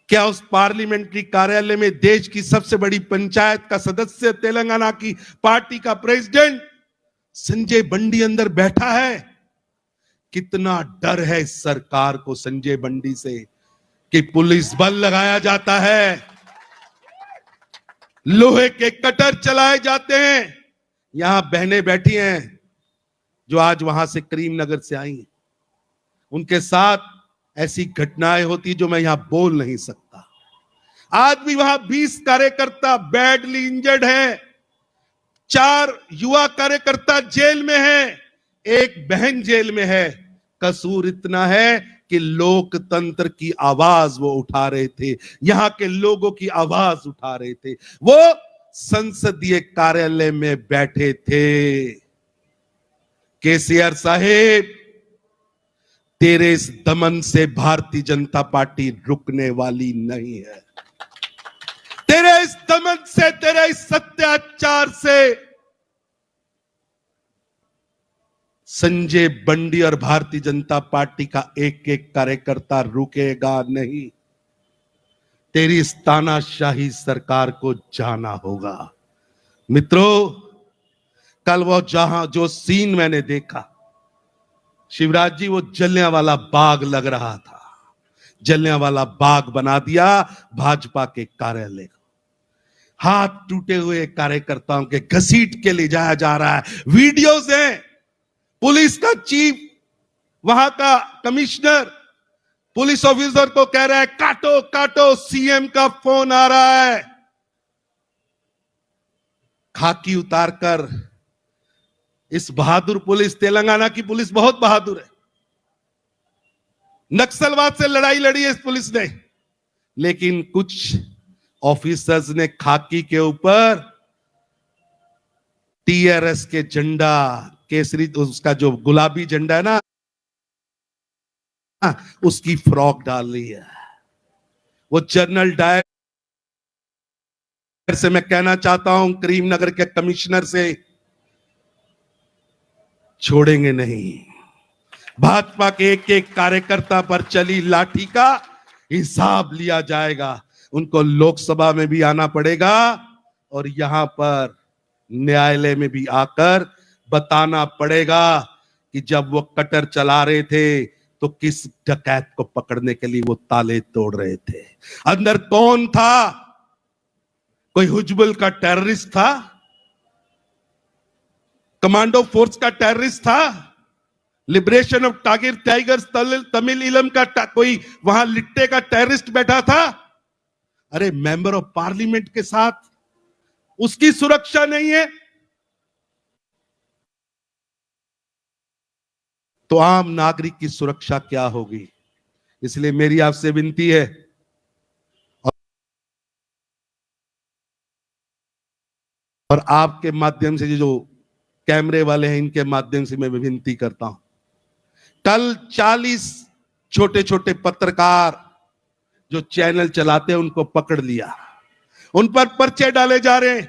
क्या उस पार्लियामेंट्री कार्यालय में देश की सबसे बड़ी पंचायत का सदस्य, तेलंगाना की पार्टी का प्रेसिडेंट संजय बंडी अंदर बैठा है? कितना डर है इस सरकार को संजय बंडी से कि पुलिस बल लगाया जाता है, लोहे के कटर चलाए जाते हैं। यहां बहनें बैठी हैं जो आज वहां से करीमनगर से आई हैं, उनके साथ ऐसी घटनाएं होती जो मैं यहां बोल नहीं सकता। आज भी वहां 20 कार्यकर्ता बैडली इंजर्ड हैं, 4 युवा कार्यकर्ता जेल में हैं, एक बहन जेल में है। कसूर इतना है कि लोकतंत्र की आवाज वो उठा रहे थे, यहां के लोगों की आवाज उठा रहे थे। वो संसदीय कार्यालय में बैठे थे। केसीआर साहेब, तेरे इस दमन से भारतीय जनता पार्टी रुकने वाली नहीं है। तेरे इस दमन से, तेरे इस अत्याचार से संजय बंडी और भारतीय जनता पार्टी का एक एक कार्यकर्ता रुकेगा नहीं। तेरी इस तानाशाही सरकार को जाना होगा। मित्रों, कल वो जो सीन मैंने देखा, शिवराज जी, वो जलियांवाला बाग लग रहा था। जलियांवाला बाग बना दिया भाजपा के कार्यालय को। हाथ टूटे हुए कार्यकर्ताओं के घसीट के ले जाया जा रहा है। वीडियोज हैं। पुलिस का चीफ, वहां का कमिश्नर पुलिस ऑफिसर को कह रहा है काटो काटो, सीएम का फोन आ रहा है। खाकी उतारकर इस बहादुर पुलिस, तेलंगाना की पुलिस बहुत बहादुर है। नक्सलवाद से लड़ाई लड़ी है इस पुलिस ने, लेकिन कुछ ऑफिसर्स ने खाकी के ऊपर टीआरएस के झंडा, केसरी, उसका जो गुलाबी झंडा है ना, उसकी फ्रॉक डाल ली है। वो जनरल डायर से मैं कहना चाहता हूं, करीमनगर के कमिश्नर से, छोड़ेंगे नहीं। भाजपा के एक एक कार्यकर्ता पर चली लाठी का हिसाब लिया जाएगा। उनको लोकसभा में भी आना पड़ेगा और यहां पर न्यायालय में भी आकर बताना पड़ेगा कि जब वो कटर चला रहे थे तो किस डकैत को पकड़ने के लिए वो ताले तोड़ रहे थे। अंदर कौन था? कोई हुजबुल का टेररिस्ट था? कमांडो फोर्स का टेररिस्ट था? लिबरेशन ऑफ टाइगर्स तमिल इलम का कोई वहां लिट्टे का टेररिस्ट बैठा था? अरे, मेंबर ऑफ पार्लियामेंट के साथ उसकी सुरक्षा नहीं है तो आम नागरिक की सुरक्षा क्या होगी? इसलिए मेरी आपसे विनती है और आपके माध्यम से, जो कैमरे वाले हैं इनके माध्यम से मैं विनती करता हूं, कल 40 छोटे छोटे पत्रकार जो चैनल चलाते हैं उनको पकड़ लिया, उन पर पर्चे डाले जा रहे हैं,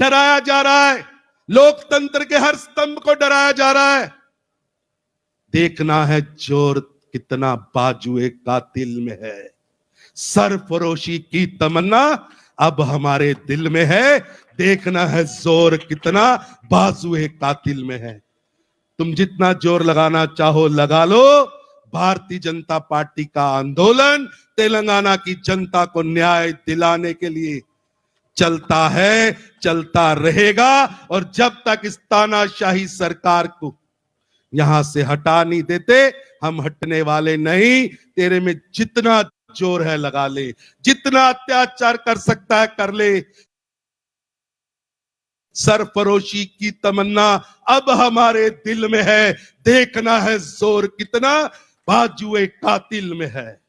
डराया जा रहा है, लोकतंत्र के हर स्तंभ को डराया जा रहा है। देखना है जोर कितना बाजुए कातिल में है। सरफरोशी की तमन्ना अब हमारे दिल में है। देखना है जोर कितना बाजुए कातिल में है। तुम जितना जोर लगाना चाहो लगा लो। भारतीय जनता पार्टी का आंदोलन तेलंगाना की जनता को न्याय दिलाने के लिए चलता है, चलता रहेगा। और जब तक इस तानाशाही सरकार को यहां से हटा नहीं देते, हम हटने वाले नहीं। तेरे में जितना जोर है लगा ले, जितना अत्याचार कर सकता है कर ले। सरफरोशी की तमन्ना अब हमारे दिल में है। देखना है जोर कितना बाजुए कातिल में है।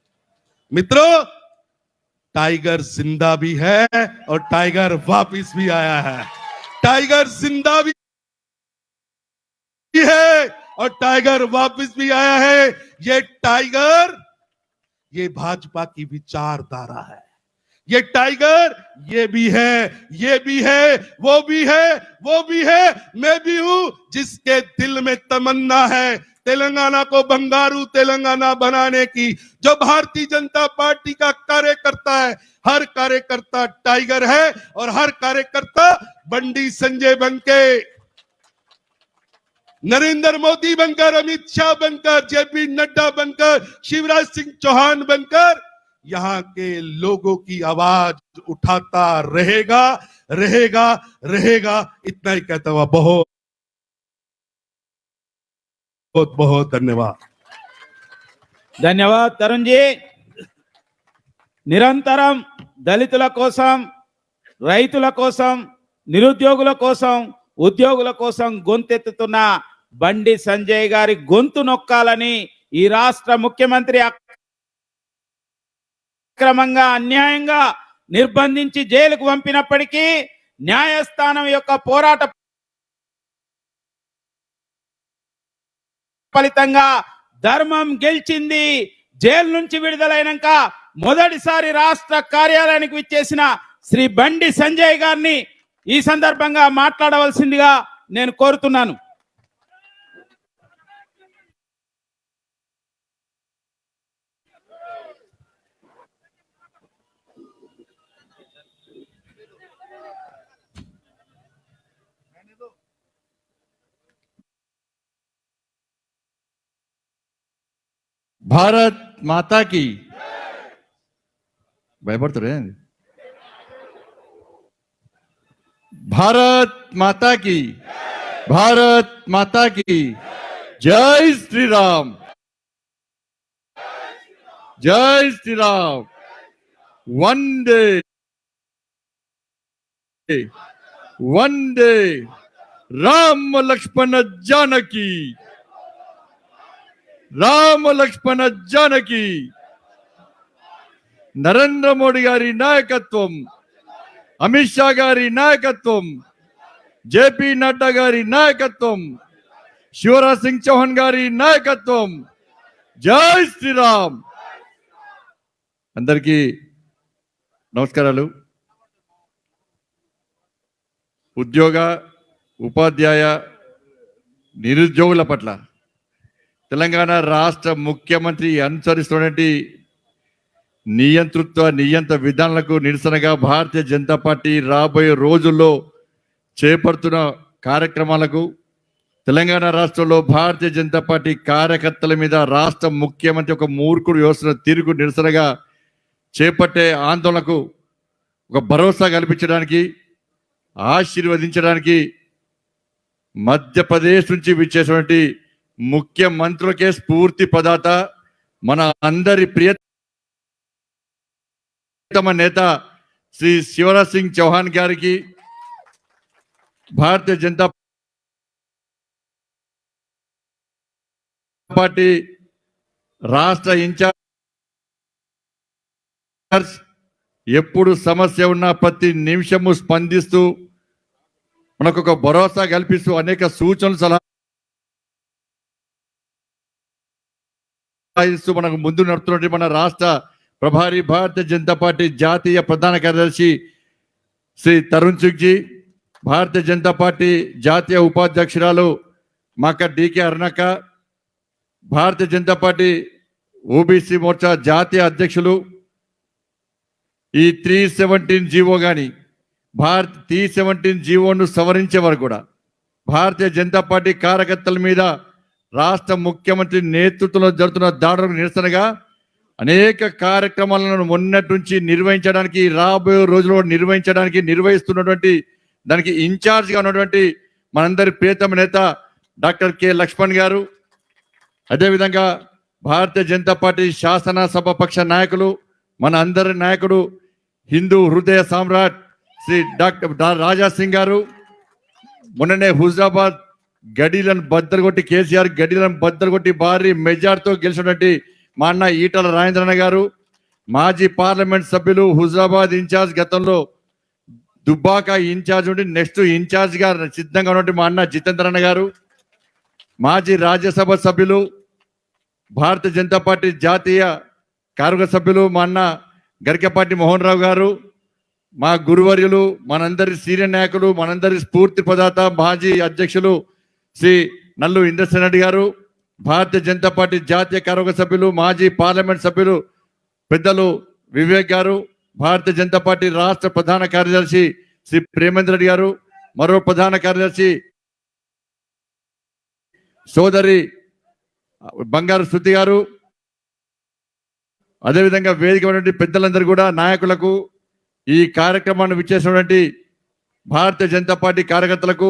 मित्रों, टाइगर जिंदा भी है और टाइगर वापिस भी आया है। टाइगर जिंदा भी है और टाइगर वापिस भी आया है। ये टाइगर, ये भाजपा की विचारधारा है। ये टाइगर, ये भी है, ये भी है, वो भी है, वो भी है, मैं भी हूं। जिसके दिल में तमन्ना है
तेलंगाना को बंगारू तेलंगाना बनाने की। जो भारतीय जनता पार्टी का कार्यकर्ता है, हर कार्यकर्ता टाइगर है और हर कार्यकर्ता बंडी संजय बनके, नरेंद्र मोदी बनकर, अमित शाह बनकर, जेपी नड्डा बनकर, शिवराज सिंह चौहान बनकर यहां के लोगों की आवाज उठाता रहेगा, रहेगा, रहेगा। इतना ही कहता हुआ बहुत बहुत बहुत धन्यवाद।
ధన్యవాద్ తరుణ్ జీ. నిరంతరం దళితుల కోసం, రైతుల కోసం, నిరుద్యోగుల కోసం, ఉద్యోగుల కోసం గొంతెత్తుతున్న బండి సంజయ్ గారి గొంతు నొక్కాలని ఈ రాష్ట్ర ముఖ్యమంత్రి అక్రమంగా అన్యాయంగా నిర్బంధించి జైలుకు పంపినప్పటికీ న్యాయస్థానం యొక్క పోరాట ఫలితంగా ధర్మం గెలిచింది. జైలు నుంచి విడుదలైనాక మొదటిసారి రాష్ట్ర కార్యాలయానికి విచ్చేసిన శ్రీ బండి సంజయ్ గారిని ఈ సందర్భంగా మాట్లాడవలసిందిగా నేను కోరుతున్నాను.
भारत माता की भयपड़ते भारत माता की, भारत माता की जय श्री राम, जय श्री राम। वंदे वंदे राम लक्ष्मण जानकी, राम लक्ष्मण जानकी। नरेंद्र मोदी गारी नायकत्वम, अमित शाह गारी नायकत्वम, जेपी नड्डा गारी नायकत्वम, शिवराज सिंह चौहान गारी नायकत्वम। जय श्री राम। अंदर की नमस्कारालु। उद्योग उपाध्याय निरुद्योगुల పట్ల తెలంగాణ రాష్ట్ర ముఖ్యమంత్రి అనుసరిస్తున్నటువంటి నియంత విధానాలకు నిరసనగా భారతీయ జనతా పార్టీ రాబోయే రోజుల్లో చేపడుతున్న కార్యక్రమాలకు తెలంగాణ రాష్ట్రంలో భారతీయ జనతా పార్టీ కార్యకర్తల మీద రాష్ట్ర ముఖ్యమంత్రి ఒక మూర్ఖుడు యోచన తీరుకు నిరసనగా చేపట్టే ఆందోళనకు ఒక భరోసా కల్పించడానికి, ఆశీర్వదించడానికి మధ్యప్రదేశ్ నుంచి విచ్చేసినటువంటి ముఖ్యమంత్రులకే స్ఫూర్తి ప్రదాత మన అందరి ప్రియతమ నేత శ్రీ శివరాజ్ సింగ్ చౌహాన్ గారికి, భారతీయ జనతా పార్టీ రాష్ట్ర ఇన్ఛార్జ్ ఎప్పుడు సమస్య ఉన్నా ప్రతి నిమిషము స్పందిస్తూ మనకు ఒక భరోసా కల్పిస్తూ అనేక సూచనలు సలహా మనకు ముందు నడుతున్నటువంటి మన రాష్ట్ర ప్రభారి భారతీయ జనతా పార్టీ జాతీయ ప్రధాన కార్యదర్శి శ్రీ తరుణ్ చుగ్ జీ, భారతీయ జనతా పార్టీ జాతీయ ఉపాధ్యక్షురాలు మాక decay అరుణక్క, Bharatiya Janata party OBC Morcha జాతీయ అధ్యక్షులు, ఈ 317 జీవో కానీ భారత్ 317 జీవోను సవరించే వరకు కూడా భారతీయ జనతా పార్టీ కార్యకర్తల మీద రాష్ట్ర ముఖ్యమంత్రి నేతృత్వంలో జరుగుతున్న దాడులకు నిరసనగా అనేక కార్యక్రమాలను మొన్నటి నుంచి నిర్వహించడానికి, రాబోయే రోజుల్లో నిర్వహిస్తున్నటువంటి దానికి ఇన్ఛార్జ్గా ఉన్నటువంటి మనందరి ప్రియతమ నేత డాక్టర్ కె లక్ష్మణ్ గారు, అదేవిధంగా భారతీయ జనతా పార్టీ శాసనసభ పక్ష నాయకులు, మన అందరి నాయకుడు, హిందూ హృదయ సామ్రాట్ శ్రీ డాక్టర్ రాజా సింగ్ గారు, మొన్ననే హుజరాబాద్ గడిలను బద్దలుగొట్టి కేసీఆర్ గడిలను బద్దలుగొట్టి భారీ మెజార్టీతో గెలిచినటువంటి మా అన్న ఈటల రాజేంద్రన్న గారు, మాజీ పార్లమెంట్ సభ్యులు, హుజరాబాద్ ఇన్ఛార్జ్, గతంలో దుబ్బాక ఇన్ఛార్జ్ ఉండి నెక్స్ట్ ఇన్ఛార్జ్ గా సిద్ధంగా ఉన్నటువంటి మా అన్న జితేంద్రన్న గారు, మాజీ రాజ్యసభ సభ్యులు, భారతీయ జనతా పార్టీ జాతీయ కార్యవర్గ సభ్యులు మా అన్న గరికపాటి మోహన్ రావు గారు, మా గురువర్యులు, మనందరి సీనియర్ నాయకులు, మనందరి స్ఫూర్తి ప్రదాత మాజీ అధ్యక్షులు శ్రీ నల్లు ఇంద్రసేన్ రెడ్డి గారు, భారతీయ జనతా పార్టీ జాతీయ కార్యవర్గ సభ్యులు మాజీ పార్లమెంట్ సభ్యులు పెద్దలు వివేక్ గారు, భారతీయ జనతా పార్టీ రాష్ట్ర ప్రధాన కార్యదర్శి శ్రీ ప్రేమేంద్ర రెడ్డి గారు, మరో ప్రధాన కార్యదర్శి సోదరి బంగారు శృతి గారు, అదేవిధంగా వేదిక ఉన్నటువంటి పెద్దలందరూ కూడా నాయకులకు, ఈ కార్యక్రమాన్ని విచ్చేసినటువంటి భారతీయ జనతా పార్టీ కార్యకర్తలకు,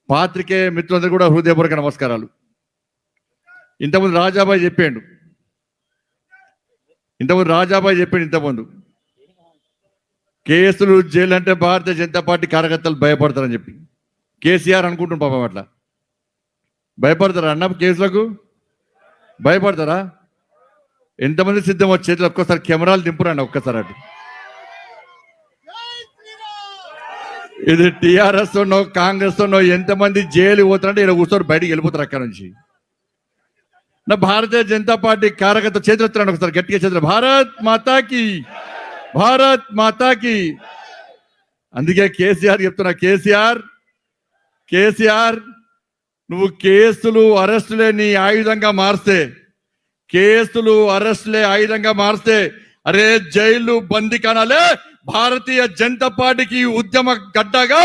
పాత్రికేయ మిత్రులందరూ కూడా హృదయపూర్వక నమస్కారాలు. ఇంతకుముందు రాజాబాయి చెప్పిండు ఇంతకుముందు కేసులు జైలు అంటే భారతీయ జనతా పార్టీ కార్యకర్తలు భయపడతారని చెప్పి కేసీఆర్ అనుకుంటున్నాం. పాపం అట్లా భయపడతారా అన్న? కేసులకు భయపడతారా? ఎంతమంది సిద్ధం వచ్చేది ఒక్కసారి కెమెరాలు దింపురండి ఒక్కసారి అటు. ఇది టిఆర్ఎస్ నో కాంగ్రెస్ నో ఎంతమంది జైలు పోతారంటే ఇలా కూర్చొని బయటికి వెళ్ళిపోతారు అక్కడ నుంచి. నా భారతీయ జనతా పార్టీ కార్యకర్త చేతులు ఒకసారి గట్టిగా చేతులు, భారత్ మాతాకి, భారత్ మాతాకి. అందుకే కేసీఆర్ చెప్తున్నా, కేసీఆర్ నువ్వు కేసులు అరెస్టులే నీ ఆయుధంగా మారిస్తే, కేసులు అరెస్టులే ఆయుధంగా మారిస్తే, అరే జైలు బందికానాలే భారతీయ జనతా పార్టీకి ఉద్యమ గడ్డగా,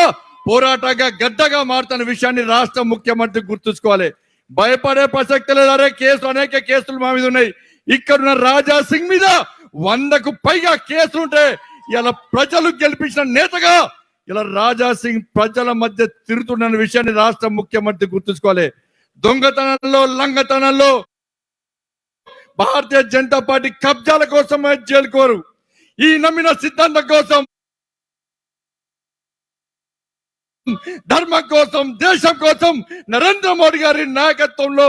పోరాటగా గడ్డగా మారుతున్న విషయాన్ని రాష్ట్ర ముఖ్యమంత్రి గుర్తుంచుకోవాలి. భయపడే ప్రసక్తి లేదు. అరే కేసులు, అనేక కేసులు మా మీద ఉన్నాయి. ఇక్కడున్న రాజా సింగ్ మీద 100కు పైగా కేసులు ఉంటే ఇలా ప్రజలు గెలిపించిన నేతగా ఇలా రాజా సింగ్ ప్రజల మధ్య తిరుగుతున్న విషయాన్ని రాష్ట్ర ముఖ్యమంత్రి గుర్తుంచుకోవాలి. దొంగతనంలో, లంగతనంలో భారతీయ జనతా పార్టీ కబ్జాల కోసం జైలుకోరు. ఈ నమ్మిన సిద్ధాంతం కోసం, ధర్మం కోసం, దేశం కోసం నరేంద్ర మోడీ గారి నాయకత్వంలో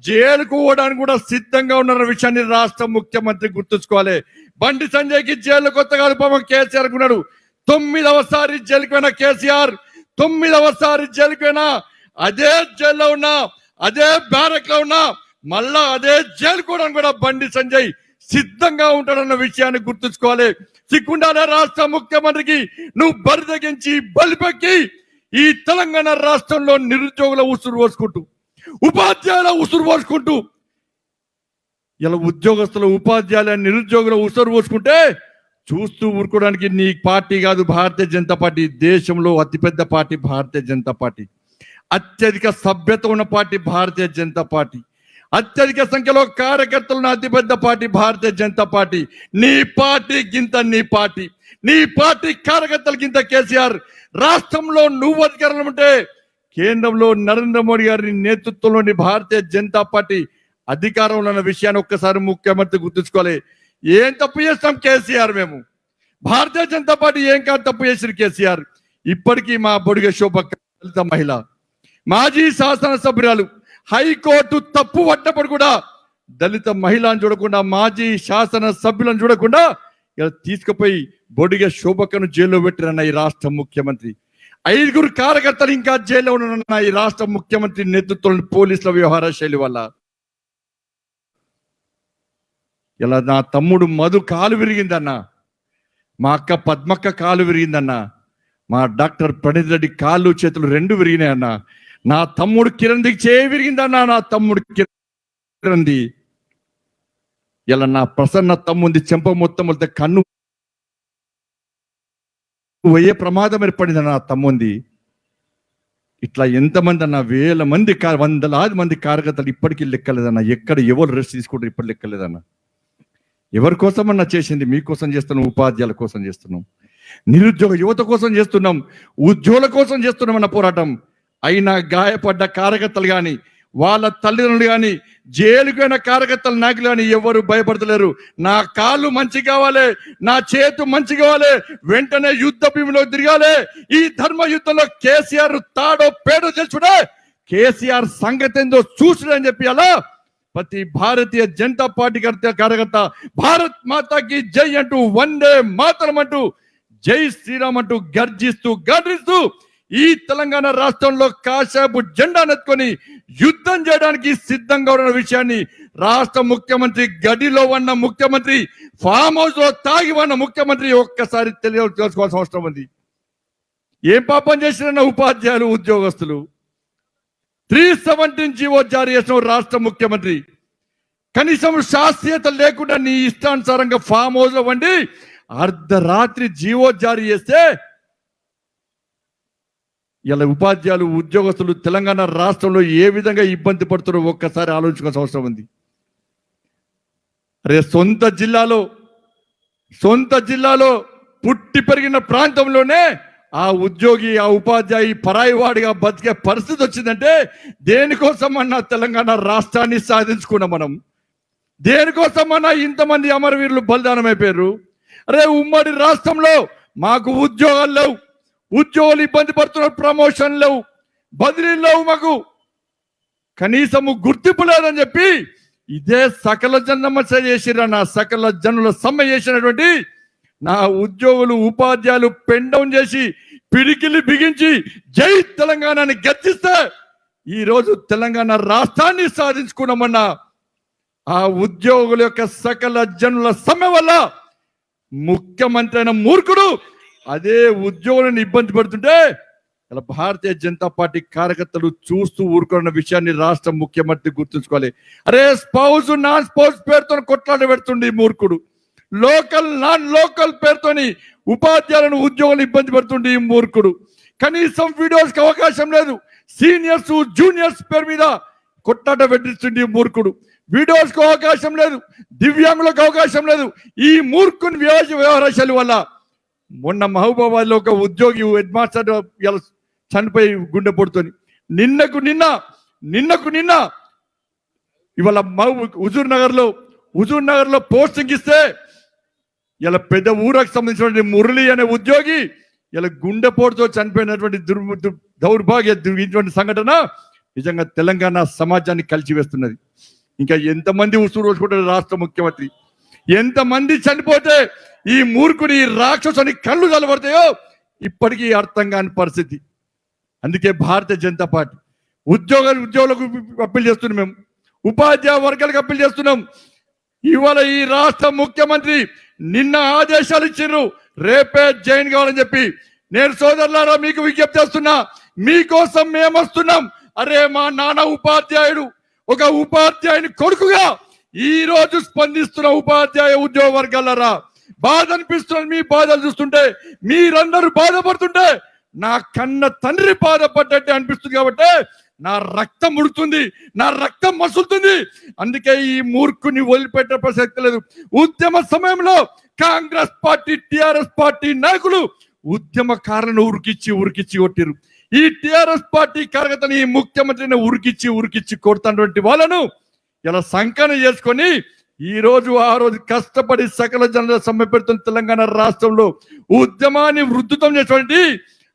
జైలుకు పోవడానికి కూడా సిద్ధంగా ఉన్న విషయాన్ని రాష్ట్ర ముఖ్యమంత్రి గుర్తుంచుకోవాలి. బండి సంజయ్కి జైలు కొత్తగా అనుభవం కేసీఆర్ ఉన్నాడు. 9వసారి జైలుకు పోయిన కేసీఆర్, 9వసారి జైలుకు పోయినా అదే జైల్లో ఉన్నా, అదే బ్యారక్ లో ఉన్నా, మళ్ళా అదే జైలుకోవడానికి కూడా బండి సంజయ్ సిద్ధంగా ఉంటాడన్న విషయాన్ని గుర్తుంచుకోవాలి. సిగ్గుండాలే రాష్ట్ర ముఖ్యమంత్రికి. నువ్వు బరిదగించి బలిపెక్కి ఈ తెలంగాణ రాష్ట్రంలో నిరుద్యోగుల ఉసురు పోసుకుంటూ, ఉపాధ్యాయుల ఉసురు పోసుకుంటూ, ఇలా ఉద్యోగస్తుల, ఉపాధ్యాయుల, నిరుద్యోగుల ఉసురు పోసుకుంటే చూస్తూ ఊరుకోవడానికి నీ పార్టీ కాదు భారతీయ జనతా పార్టీ. దేశంలో అతిపెద్ద పార్టీ భారతీయ జనతా పార్టీ, అత్యధిక సభ్యత ఉన్న పార్టీ భారతీయ జనతా పార్టీ, అత్యధిక సంఖ్యలో కార్యకర్తలను అతిపెద్ద పార్టీ భారతీయ జనతా పార్టీ. నీ పార్టీ గింత, నీ పార్టీ కార్యకర్తల గింత కేసీఆర్. రాష్ట్రంలో నువ్వు అధికారంలో ఉంటే కేంద్రంలో నరేంద్ర మోడీ గారి నేతృత్వంలోని భారతీయ జనతా పార్టీ అధికారంలో ఉన్న విషయాన్ని ఒక్కసారి ముఖ్యమంత్రి గుర్తుంచుకోవాలి. ఏం తప్పు చేస్తాం కేసీఆర్? మేము భారతీయ జనతా పార్టీ ఏం కాదు తప్పు చేసిన కేసీఆర్. ఇప్పటికీ మా బొడిగ శోభక్క దళిత మహిళ, మాజీ శాసనసభ్యురాలు, హైకోర్టు తప్పు పడ్డప్పుడు కూడా దళిత మహిళను చూడకుండా, మాజీ శాసన సభ్యులను చూడకుండా ఇలా తీసుకుపోయి బొడిగ శోభక్కను జైల్లో పెట్టిరన్న ఈ రాష్ట్ర ముఖ్యమంత్రి. 5గురు కార్యకర్తలు ఇంకా జైల్లో ఉన్న ఈ రాష్ట్ర ముఖ్యమంత్రి నేతృత్వంలో పోలీసుల వ్యవహార శైలి వల్ల. ఇలా నా తమ్ముడు మధు కాలు విరిగిందన్న, మా అక్క పద్మక్క కాలు విరిగిందన్న, మా డాక్టర్ ప్రణీత్ రెడ్డి కాళ్ళు చేతులు 2 విరిగినాయన్న, నా తమ్ముడు కిరణ్ దిగి చేయి విరిగిందన్న, నా తమ్ముడు కిరణ్ది. ఇలా నా ప్రసన్న తమ్ముంది చెంప మొత్తం కన్ను పోయే ప్రమాదం ఏర్పడిందన్న నా తమ్ముంది. ఇట్లా ఎంతమంది అన్న, వేల మంది, వందలాది మంది కార్యకర్తలు ఇప్పటికీ లెక్కలేదన్న. ఎక్కడ ఎవరు రెస్ట్ తీసుకుంటారు ఇప్పటి లెక్కలేదన్న. ఎవరి కోసం అన్నా చేసింది? మీకోసం చేస్తున్నాం, ఉపాధ్యాయుల కోసం చేస్తున్నాం, నిరుద్యోగ యువత కోసం చేస్తున్నాం, ఉద్యోగుల కోసం చేస్తున్నాం అన్న పోరాటం. అయినా గాయపడ్డ కార్యకర్తలు కానీ, వాళ్ళ తల్లిదండ్రులు కానీ, జైలుకైన కార్యకర్తల నాయకులు కానీ ఎవరు భయపడతలేరు. నా కాళ్ళు మంచి కావాలి, నా చేతు మంచి కావాలి, వెంటనే యుద్ధ భూమిలో తిరగాలి. ఈ ధర్మ యుద్ధంలో కేసీఆర్ తాడో పేడో తెలుసుడే, కేసీఆర్ సంగతి ఏందో చూసుడని చెప్పి అలా ప్రతి భారతీయ జనతా పార్టీ కార్యకర్త భారత్ మాతాకి జై అంటూ, వందే మాతరం అంటూ, జై శ్రీరామ్ అంటూ గర్జిస్తూ ఈ తెలంగాణ రాష్ట్రంలో కాశాపు జెండా నెత్తుకొని యుద్ధం చేయడానికి సిద్ధంగా ఉన్న విషయాన్ని రాష్ట్ర ముఖ్యమంత్రి, గడిలో ఉన్న ముఖ్యమంత్రి, ఫామ్ హౌస్ లో తాగి ఉన్న ముఖ్యమంత్రి ఒక్కసారి తెలుసుకోవాల్సిన అవసరం ఉంది. ఏం పాపం చేసిన ఉపాధ్యాయులు, ఉద్యోగస్తులు? 317 జీవో జారీ చేసిన రాష్ట్ర ముఖ్యమంత్రి. కనీసం శాస్త్రీయత లేకుండా నీ ఇష్టానుసారంగా ఫామ్ హౌస్ లో వండి అర్ధరాత్రి జీవో జారీ చేస్తే ఇలా ఉపాధ్యాయులు ఉద్యోగస్తులు తెలంగాణ రాష్ట్రంలో ఏ విధంగా ఇబ్బంది పడుతున్నారో ఒక్కసారి ఆలోచించుకోవాల్సిన అవసరం ఉంది. అరే సొంత జిల్లాలో పుట్టి పెరిగిన ప్రాంతంలోనే ఆ ఉద్యోగి ఆ ఉపాధ్యాయి పరాయి వాడిగా బతికే పరిస్థితి వచ్చిందంటే దేనికోసమన్నా తెలంగాణ రాష్ట్రాన్ని సాధించుకున్నాం మనం, దేనికోసమన్నా ఇంతమంది అమరవీరులు బలిదానం అయిపోయారు. అరే ఉమ్మడి రాష్ట్రంలో మాకు ఉద్యోగాలు లేవు, ఉద్యోగులు ఇబ్బంది పడుతున్నారు, ప్రమోషన్ లేవు, బదిలీలు లేవు, మాకు కనీసము గుర్తింపు లేదని చెప్పి ఇదే సకల జనసమ్మె చేసిరన్న సకల జనుల సమ్మె చేసినటువంటి నా ఉద్యోగులు ఉపాధ్యాయులు పెన్ డౌన్ చేసి పిడికిలి బిగించి జై తెలంగాణని గర్జిస్తే ఈరోజు తెలంగాణ రాష్ట్రాన్ని సాధించుకున్నామన్న ఆ ఉద్యోగుల యొక్క సకల జనుల సమ్మె వల్ల ముఖ్యమంత్రి అయిన మూర్ఖుడు అదే ఉద్యోగులను ఇబ్బంది పడుతుంటే ఇలా భారతీయ జనతా పార్టీ కార్యకర్తలు చూస్తూ ఊరుకున్న విషయాన్ని రాష్ట్ర ముఖ్యమంత్రి గుర్తుంచుకోవాలి. అరే స్పౌజ్ నాన్ స్పౌజ్ పేరుతో కొట్లాట పెడుతుంది మూర్ఖుడు, లోకల్ నాన్ లోకల్ పేరుతోని ఉపాధ్యాయులను ఉద్యోగులు ఇబ్బంది పడుతుంది ఈ మూర్ఖుడు. కనీసం వీడియోస్కి అవకాశం లేదు, సీనియర్స్ జూనియర్స్ పేరు మీద కొట్లాట పెట్టిస్తుంది ఈ మూర్ఖుడు. వీడియోస్కి అవకాశం లేదు, దివ్యాంగులకు అవకాశం లేదు. ఈ మూర్ఖుని వ్యవహారాశాల వల్ల మొన్న మహబూబాబాద్ లో ఒక ఉద్యోగి హెడ్ మాస్టర్ చనిపోయి గుండె పొడుతోని నిన్నకు నిన్న ఇవాళ హుజూర్ నగర్ లో పోస్టింగ్ ఇస్తే ఇలా పెద్ద ఊరకు సంబంధించినటువంటి మురళి అనే ఉద్యోగి ఇలా గుండెపోటుతో చనిపోయినటువంటి దౌర్భాగ్య సంఘటన నిజంగా తెలంగాణ సమాజాన్ని కలిసివేస్తున్నది. ఇంకా ఎంతమంది ఉసురు రోజుకుంటారు రాష్ట్ర ముఖ్యమంత్రి, ఎంతమంది చనిపోతే ఈ మూర్ఖుని రాక్షసుని కళ్ళు కలబడతాయో ఇప్పటికీ అర్థం కాని పరిస్థితి. అందుకే భారతీయ జనతా పార్టీ ఉద్యోగులకు అప్పీల్ చేస్తున్నాం, మేము ఉపాధ్యాయ వర్గాలకు అప్పీల్ చేస్తున్నాం. ఇవాళ ఈ రాష్ట్ర ముఖ్యమంత్రి నిన్న ఆదేశాలు ఇచ్చిండ్రు రేపే జాయిన్ కావాలని చెప్పి. నేను సోదరులారా మీకు విజ్ఞప్తి చేస్తున్నా, మీకోసం మేము వస్తున్నాం. అరే మా నాన్న ఉపాధ్యాయుడు, ఒక ఉపాధ్యాయుని కొడుకుగా ఈ రోజు స్పందిస్తున్న ఉపాధ్యాయ ఉద్యోగ వర్గాలరా, బాధ అనిపిస్తున్నది. మీ బాధలు చూస్తుంటే, మీరందరూ బాధపడుతుంటే నా కన్న తండ్రి బాధపడ్డట్టే అనిపిస్తుంది. కాబట్టి నా రక్తం ఉడుతుంది, నా రక్తం మసులుతుంది. అందుకే ఈ మూర్ఖుని వదిలిపెట్టే ప్రసక్తి లేదు. ఉద్యమ సమయంలో కాంగ్రెస్ పార్టీ టిఆర్ఎస్ పార్టీ నాయకులు ఉద్యమకారులను ఉరికిచ్చి కొట్టిరు. ఈ టిఆర్ఎస్ పార్టీ కార్యకర్తని ఈ ముఖ్యమంత్రిని ఉరికిచ్చి కొడుతున్నటువంటి వాళ్ళను ఇలా సంకలన చేసుకొని ఈ రోజు ఆ రోజు కష్టపడి సకల జనుల సమ్మె పెడుతున్న తెలంగాణ రాష్ట్రంలో ఉద్యమాన్ని వృద్ధితం చేసినటువంటి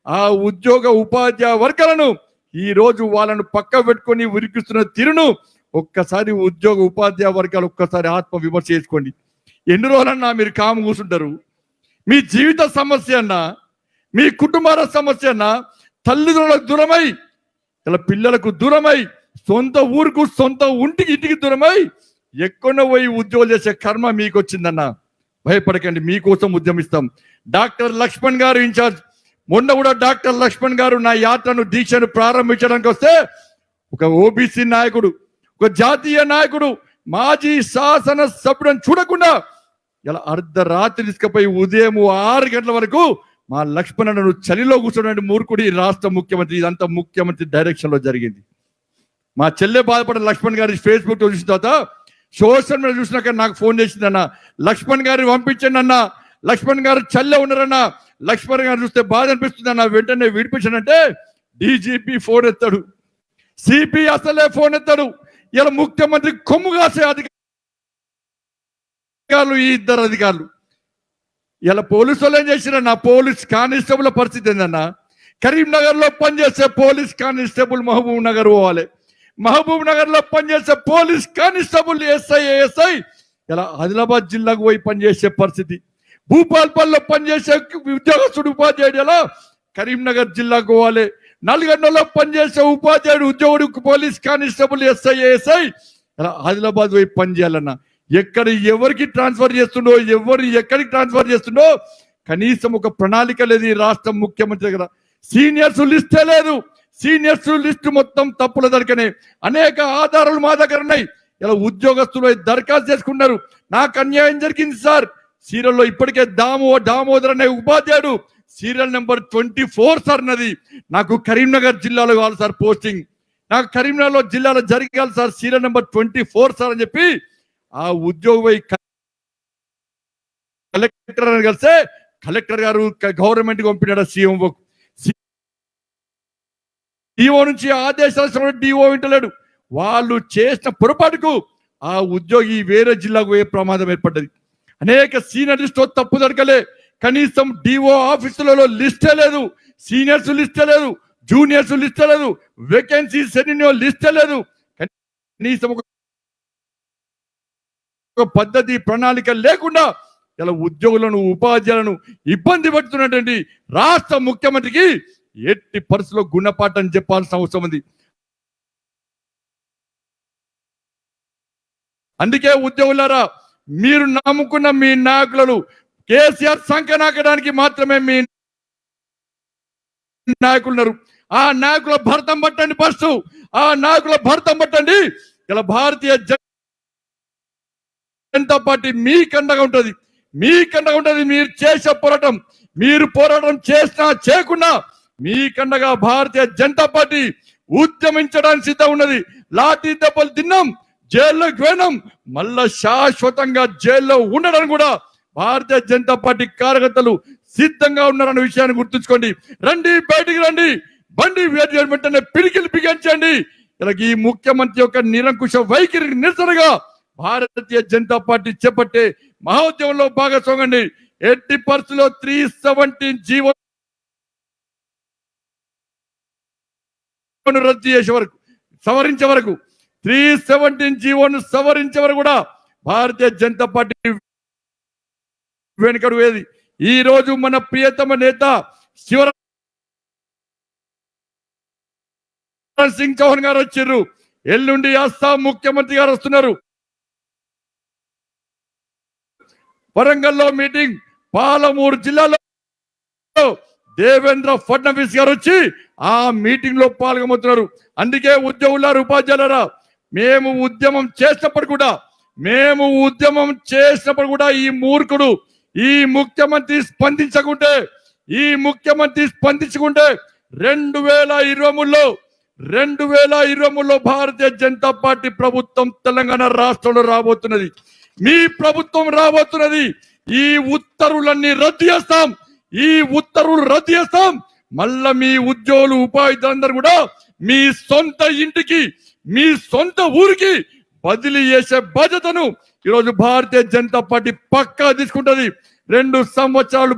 ఆ ఉద్యోగ ఉపాధ్యాయ వర్గాలను ఈ రోజు వాళ్ళను పక్క పెట్టుకొని ఉరికిస్తున్న తీరును ఒక్కసారి ఉద్యోగ ఉపాధ్యాయ వర్గాలు ఒక్కసారి ఆత్మ విమర్శ చేసుకోండి. ఎన్ని రోజులన్నా మీరు కాము కూర్చుంటారు? మీ జీవిత సమస్య అన్నా, మీ కుటుంబాల సమస్య అన్నా, తల్లిదండ్రులకు దూరమై ఇలా పిల్లలకు దూరమై సొంత ఊరుకు సొంత ఇంటికి దూరమై ఎక్కడో పోయి ఉద్యోగాలు చేసే కర్మ మీకు వచ్చిందన్న. భయపడకండి, మీకోసం ఉద్యమిస్తాం. డాక్టర్ లక్ష్మణ్ గారు ఇన్ఛార్జ్, మొన్న కూడా డాక్టర్ లక్ష్మణ్ గారు నా యాత్రను దీక్షను ప్రారంభించడానికి వస్తే ఒక ఓబీసీ నాయకుడు, ఒక జాతీయ నాయకుడు, మాజీ శాసన సభ్యులను చూడకుండా ఇలా అర్ధరాత్రి తీసుకుపోయి ఉదయం 6 గంటల వరకు మా లక్ష్మణను చలిలో కూర్చోడానికి మూర్ఖుడి రాష్ట్ర ముఖ్యమంత్రి. ఇదంతా ముఖ్యమంత్రి డైరెక్షన్ లో జరిగింది. మా చెల్లె బాధపడిన లక్ష్మణ్ గారి ఫేస్బుక్ లో చూసిన తర్వాత సోషల్ మీడియా చూసినాక నాకు ఫోన్ చేసిందన్న, లక్ష్మణ్ గారిని పంపించండి అన్న, లక్ష్మణ్ గారు చల్లె ఉన్నారన్న, లక్ష్మణ్ గారు చూస్తే బాధ అనిపిస్తుంది అన్న, వెంటనే విడిపించానంటే డీజీపీ ఫోన్ ఎత్తాడు, సిపి అసలే ఫోన్ ఎత్తాడు. ఇలా ముఖ్యమంత్రి కొమ్ము కాసే అధికారులు, ఈ ఇద్దరు అధికారులు ఇలా పోలీసు వాళ్ళు ఏం చేసిరన్న, పోలీస్ కానిస్టేబుల్ పరిస్థితి ఏందన్న, కరీంనగర్ లో పనిచేసే పోలీస్ కానిస్టేబుల్ మహబూబ్ నగర్ పోవాలి, మహబూబ్ నగర్ లో పనిచేసే పోలీస్ కానిస్టేబుల్ ఎస్ఐ ఇలా ఆదిలాబాద్ జిల్లాకు పోయి పనిచేసే పరిస్థితి. భూపాల్పల్లిలో పనిచేసే ఉద్యోగస్తుడు ఉపాధ్యాయుడు ఎలా కరీంనగర్ జిల్లాకు పోవాలి. నల్గొండలో పనిచేసే ఉపాధ్యాయుడు ఉద్యోగుడు పోలీస్ కానిస్టేబుల్ ఎస్ఐ ఇలా ఆదిలాబాద్ పోయి పనిచేయాలన్నా. ఎక్కడ ఎవరికి ట్రాన్స్ఫర్ చేస్తుండో, ఎవరు ఎక్కడికి ట్రాన్స్ఫర్ చేస్తుండో కనీసం ఒక ప్రణాళిక లేదు ఈ రాష్ట్ర ముఖ్యమంత్రి దగ్గర. సీనియర్స్ లిస్టే లేదు, సీనియర్స్ లిస్ట్ మొత్తం తప్పుల దొరికనే అనేక ఆధారాలు మా దగ్గర ఉన్నాయి. ఇలా ఉద్యోగస్తులు దరఖాస్తు చేసుకున్నారు, నాకు అన్యాయం జరిగింది సార్. సీరియల్లో ఇప్పటికే దామోదర్ అనే ఉపాధ్యాయుడు సీరియల్ నెంబర్ 24 సార్ నది. నాకు కరీంనగర్ జిల్లాలో కావాలి సార్ పోస్టింగ్, నాకు కరీంనగర్ జిల్లాలో జరగాలి సార్ సీరియల్ నెంబర్ 24 సార్ అని చెప్పి ఆ ఉద్యోగి కలెక్టర్ అని కలిస్తే కలెక్టర్ గారు గవర్నమెంట్ పంపినాడు సీఓ నుంచి ఆదేశాలు డిఓ వింటలేడు. వాళ్ళు చేసిన పొరపాటుకు ఆ ఉద్యోగి వేరే జిల్లాకు పోయే ప్రమాదం ఏర్పడ్డది. అనేక సీనియర్ లిస్ట్ తప్పు దొరకలే, కనీసం డిఓ ఆఫీసులలో లిస్టే లేదు, సీనియర్స్ లిస్టే లేదు, జూనియర్స్ లిస్టే లేదు, వేకెన్సీస్ లిస్టే లేదు. కనీసం ఒక పద్ధతి ప్రణాళిక లేకుండా ఇలా ఉద్యోగులను ఉపాధ్యాయులను ఇబ్బంది పడుతున్నటువంటి రాష్ట్ర ముఖ్యమంత్రికి ఎట్టి పరిస్థితుల్లో గుణపాఠం చెప్పాల్సిన అవసరం ఉంది. అందుకే ఉద్యోగులారా, మీరు నమ్ముకున్న మీ నాయకులను కేసీఆర్ సంకనాకడానికి మాత్రమే మీ నాయకులున్నారు. ఆ నాయకుల భర్తం పట్టండి, ఫస్ట్ ఆ నాయకుల భర్తం పట్టండి. ఇలా భారతీయ జనతా పార్టీ మీ కండగా ఉంటది, మీ కండగా ఉంటది. మీరు చేసే పోరాటం, మీరు పోరాటం చేసినా చేయకున్నా మీ కండగా భారతీయ జనతా పార్టీ ఉద్యమించడానికి సిద్ధం ఉన్నది. లాఠీ దెబ్బలు తిన్నాం, జైల్లోకి పోయినాం, మళ్ళా శాశ్వతంగా జైల్లో ఉండడానికి కూడా భారతీయ జనతా పార్టీ కార్యకర్తలు సిద్ధంగా ఉన్నారన్న విషయాన్ని గుర్తుంచుకోండి. రండి, బయటికి రండి, బండి వెంటనే పిడికిలు బిగించండి. ఇలాగ ఈ ముఖ్యమంత్రి యొక్క నిరంకుశ వైఖరికి నిరసనగా భారతీయ జనతా పార్టీ చేపట్టే మహోద్యమంలో భాగస్వామండి. ఎట్టి పరిస్థితుల్లో 317 జీవో రద్దు చేసే వరకు, సవరించే వరకు, 317 జీవోను సవరించే వరకు కూడా భారతీయ జనతా పార్టీ వెనుకడు వేది. ఈ రోజు మన ప్రియతమ నేత శివరాజ్ సింగ్ చౌహాన్ గారు వచ్చారు. ఎల్లుండి అస్సాం ముఖ్యమంత్రి గారు వస్తున్నారు. వరంగల్లో మీటింగ్, పాలమూరు జిల్లాలో దేవేంద్ర ఫడ్నవీస్ గారు వచ్చి ఆ మీటింగ్ లో పాల్గొతున్నారు. అందుకే ఉద్యోగులారు, ఉపాధ్యాయులారా, మేము ఉద్యమం చేసినప్పుడు కూడా ఈ మూర్ఖుడు, ఈ ముఖ్యమంత్రి స్పందించకుంటే 2023లో భారతీయ జనతా పార్టీ ప్రభుత్వం తెలంగాణ రాష్ట్రంలో రాబోతున్నది. మీ ప్రభుత్వం రాబోతున్నది. ఈ ఉత్తర్వులన్నీ రద్దు చేస్తాం. మళ్ళా మీ ఉద్యోగులు, ఉపాధ్యాయులందరూ కూడా మీ సొంత ఇంటికి, మీ సొంత ఊరికి బదిలీ చేసే బాధ్యతను ఈరోజు భారతీయ జనతా పార్టీ పక్కా తీసుకుంటది. 2 సంవత్సరాలు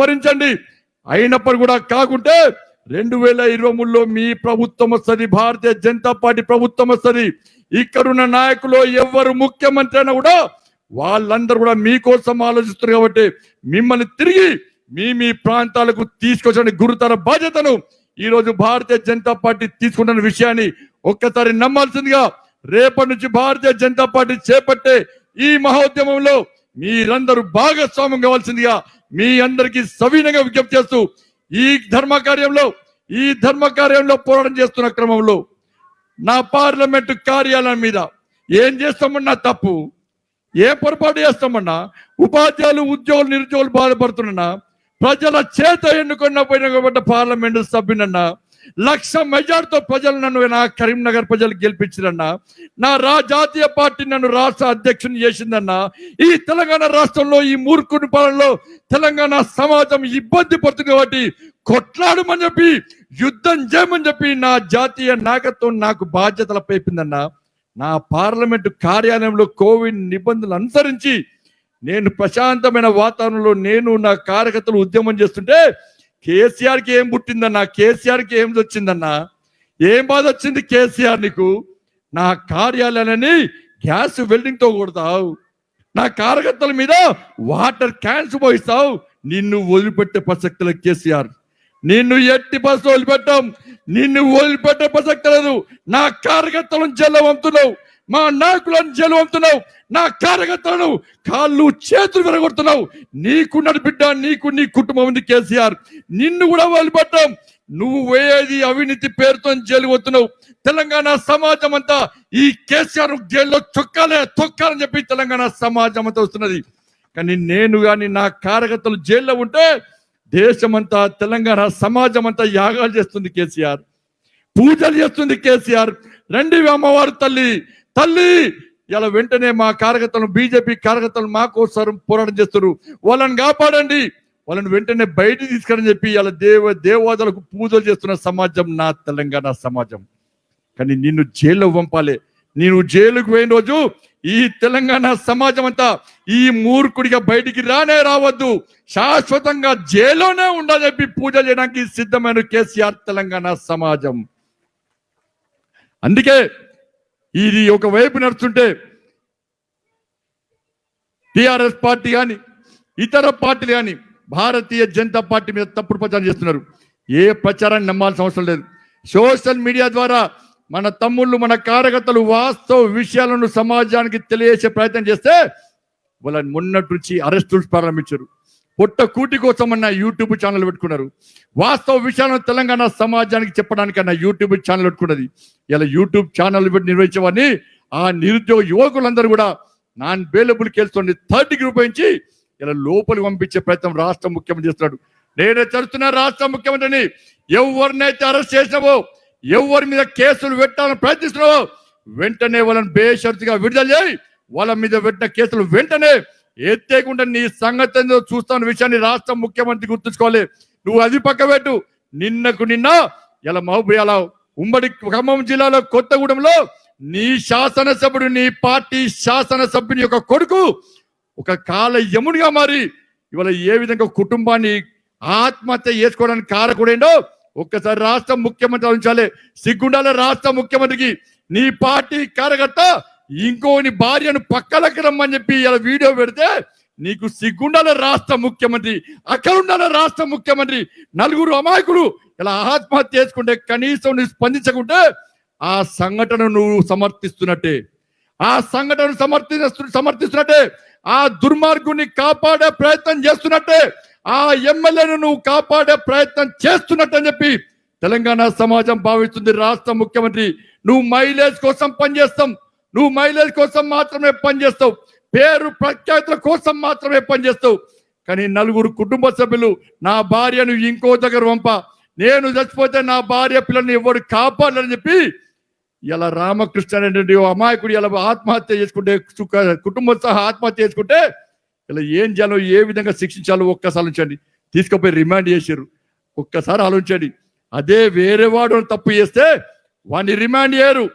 భరించండి. అయినప్పుడు కూడా కాకుంటే 2023లో మీ ప్రభుత్వం వస్తుంది, భారతీయ జనతా పార్టీ ప్రభుత్వం వస్తుంది. ఇక్కడున్న నాయకులు ఎవరు ముఖ్యమంత్రి అయినా కూడా వాళ్ళందరూ కూడా మీకోసం ఆలోచిస్తారు. కాబట్టి మిమ్మల్ని తిరిగి మీ ప్రాంతాలకు తీసుకొచ్చే గురుతర బాధ్యతను ఈ రోజు భారతీయ జనతా పార్టీ తీసుకుంటున్న విషయాన్ని ఒక్కసారి నమ్మాల్సిందిగా, రేపటి నుంచి భారతీయ జనతా పార్టీ చేపట్టే ఈ మహోద్యమంలో మీరందరూ భాగస్వామ్యం కావాల్సిందిగా మీ అందరికీ సవినయంగా విజ్ఞప్తి చేస్తూ, ఈ ధర్మ కార్యంలో పోరాటం చేస్తున్న క్రమంలో నా పార్లమెంటు కార్యాలయం మీద ఏం చేస్తామన్నా తప్పు, ఏ పొరపాటు చేస్తామన్నా, ఉపాధ్యాయులు, ఉద్యోగులు, నిరుద్యోగులు బాధపడుతున్నా, ప్రజల చేత ఎన్నుకున్న పార్లమెంటు సభ్యునన్నా, 1,00,000 మెజార్టీతో ప్రజలు నన్ను, నా కరీంనగర్ ప్రజలు గెలిపించారన్నా, నా జాతీయ పార్టీ నన్ను రాష్ట్ర అధ్యక్షుని చేసిందన్నా, ఈ తెలంగాణ రాష్ట్రంలో ఈ మూర్ఖుని పాలనలో తెలంగాణ సమాజం ఇబ్బంది పడుతుంది కాబట్టి కొట్లాడమని చెప్పి, యుద్ధం చేయమని చెప్పి నా జాతీయ నాయకత్వం నాకు బాధ్యతలు పేపిందన్నా. నా పార్లమెంటు కార్యాలయంలో కోవిడ్ నిబంధనలు అనుసరించి నేను ప్రశాంతమైన వాతావరణంలో నేను నా కార్యకర్తలు ఉద్యమం చేస్తుంటే కేసీఆర్కి ఏం పుట్టిందన్నా, కేసీఆర్కి ఏం వచ్చిందన్నా, ఏం బాధ వచ్చింది కేసీఆర్ నీకు? నా కార్యాలయాన్ని గ్యాస్ వెల్డింగ్ తో కొడతావు, నా కార్యకర్తల మీద వాటర్ క్యాన్స్ పోయిస్తావు. నిన్ను వదిలిపెట్టే ప్రసక్తులు కేసీఆర్, నిన్ను ఎట్టి బస్సు వదిలిపెట్టాం, నిన్ను వదిలిపెట్టే ప్రసక్తి లేదు. నా కార్యకర్తలను జైలు పంపుతున్నావు, మా నాయకులను జైలు పంపుతున్నావు, నా కార్యకర్తలను కాళ్ళు చేతులు విరగొడుతున్నావు. నీకున్నది బిడ్డ, నీకు నీ కుటుంబం ఉంది కేసీఆర్, నిన్ను కూడా వదిలిపెట్టాం. నువ్వు వేయేది అవినీతి పేరుతో జైలు పోతున్నావు. తెలంగాణ సమాజం అంతా ఈ కేసీఆర్ జైల్లో తొక్కాలని చెప్పి తెలంగాణ సమాజం అంతా వస్తున్నది. కానీ నేను కానీ నా కార్యకర్తలు జైల్లో ఉంటే దేశమంతా తెలంగాణ సమాజం అంతా యాగాలు చేస్తుంది కేసీఆర్, పూజలు చేస్తుంది కేసీఆర్. రండి అమ్మవారు తల్లి ఇలా వెంటనే మా కార్యకర్తలను, బీజేపీ కార్యకర్తలు మా కోసం పోరాటం చేస్తారు, వాళ్ళని కాపాడండి, వాళ్ళని వెంటనే బయటికి తీసుకురని చెప్పి ఇలా దేవాదాలకు పూజలు చేస్తున్న సమాజం నా తెలంగాణ సమాజం. కానీ నిన్ను జైల్లో పంపాలి. నేను జైలుకు పోయిన రోజు ఈ తెలంగాణ సమాజం అంతా ఈ మూర్ఖుడిగా బయటికి రావద్దు, శాశ్వతంగా జైల్లోనే ఉండాలని చెప్పి పూజ చేయడానికి సిద్ధమైన కేసీఆర్ తెలంగాణ సమాజం. అందుకే ఇది ఒకవైపు నడుస్తుంటే టిఆర్ఎస్ పార్టీ కానీ ఇతర పార్టీలు కానీ భారతీయ జనతా పార్టీ మీద తప్పుడు ప్రచారం చేస్తున్నారు. ఏ ప్రచారాన్ని నమ్మాల్సిన అవసరం లేదు. సోషల్ మీడియా ద్వారా మన తమ్ముళ్ళు, మన కార్యకర్తలు వాస్తవ విషయాలను సమాజానికి తెలియజేసే ప్రయత్నం చేస్తే వాళ్ళని మొన్నటి నుంచి అరెస్టులు ప్రారంభించారు. పొట్ట కూటి కోసం అన్న యూట్యూబ్ ఛానల్ పెట్టుకున్నారు. వాస్తవ విషయాలను తెలంగాణ సమాజానికి చెప్పడానికి అన్న యూట్యూబ్ ఛానల్ పెట్టుకున్నది. ఇలా యూట్యూబ్ ఛానల్ పెట్టి నిర్వహించేవాడిని ఆ నిరుద్యోగ యువకులందరూ కూడా నాన్ బెయిలబుల్ కేసుతోని 3rd degree ఉపయోగించి ఇలా లోపలికి పంపించే ప్రయత్నం రాష్ట్ర ముఖ్యమంత్రి చేస్తున్నాడు. నేనే చెప్తున్నా, రాష్ట్ర ముఖ్యమంత్రిని ఎవరినైతే అరెస్ట్ చేసినావో, ఎవరి మీద కేసులు పెట్టాలని ప్రయత్నిస్తున్నావో వెంటనే వాళ్ళని బేషరతుగా విడుదల చేయి. వాళ్ళ మీద పెట్టిన కేసులు వెంటనే ఎత్తేకుండా నీ సంగతి చూస్తున్న విషయాన్ని రాష్ట్ర ముఖ్యమంత్రి గుర్తుంచుకోవాలి. నువ్వు అది పక్క పెట్టు. నిన్న ఇలా ఉమ్మడి ఖమ్మం జిల్లాలో కొత్తగూడెంలో నీ శాసనసభ్యుడు, నీ పార్టీ శాసనసభ్యుని యొక్క కొడుకు ఒక కాల యమునిగా మారి ఇవాళ ఏ విధంగా కుటుంబాన్ని ఆత్మహత్య చేసుకోవడానికి కారకుడేండో ఒక్కసారి రాష్ట్ర ముఖ్యమంత్రి ఆలోచించాలి. సిగ్గుండాలి రాష్ట్ర ముఖ్యమంత్రికి. నీ పార్టీ కార్యకర్త ఇంకోని భార్యను పక్కలకి రమ్మని చెప్పి ఇలా వీడియో పెడితే నీకు సిగ్గుండాలి రాష్ట్ర ముఖ్యమంత్రి. అక్కడ ఉండాలి రాష్ట్ర ముఖ్యమంత్రి. 4 అమాయకులు ఇలా ఆత్మహత్య చేసుకుంటే కనీసం నువ్వు స్పందించకుంటే ఆ సంఘటన నువ్వు సమర్థిస్తున్నట్టే, ఆ సంఘటన సమర్థిస్తున్నట్టే, ఆ దుర్మార్గుని కాపాడే ప్రయత్నం చేస్తున్నట్టే, ఆ ఎమ్మెల్యేను నువ్వు కాపాడే ప్రయత్నం చేస్తున్నట్టని చెప్పి తెలంగాణ సమాజం భావిస్తుంది. రాష్ట్ర ముఖ్యమంత్రి, నువ్వు మైలేజ్ కోసం పనిచేస్తాం, నువ్వు మైలేజ్ కోసం మాత్రమే పనిచేస్తావు, పేరు ప్రఖ్యాతుల కోసం మాత్రమే పనిచేస్తావు. కానీ 4 కుటుంబ సభ్యులు నా భార్యను ఇంకో దగ్గర పంప, నేను చచ్చిపోతే నా భార్య పిల్లల్ని ఎవరు కాపాడాలని చెప్పి ఇలా రామకృష్ణ అనేటువంటి అమాయకుడు ఇలా ఆత్మహత్య చేసుకుంటే, కుటుంబం సహా ఆత్మహత్య చేసుకుంటే ఇలా ఏం చేయాలో, ఏ విధంగా శిక్షించాలో ఒక్కసారి ఆలోచించండి. తీసుకుపోయి రిమాండ్ చేశారు. ఒక్కసారి ఆలోచించండి. అదే వేరే వాడు తప్పు చేస్తే వాడిని రిమాండ్ చేయరు,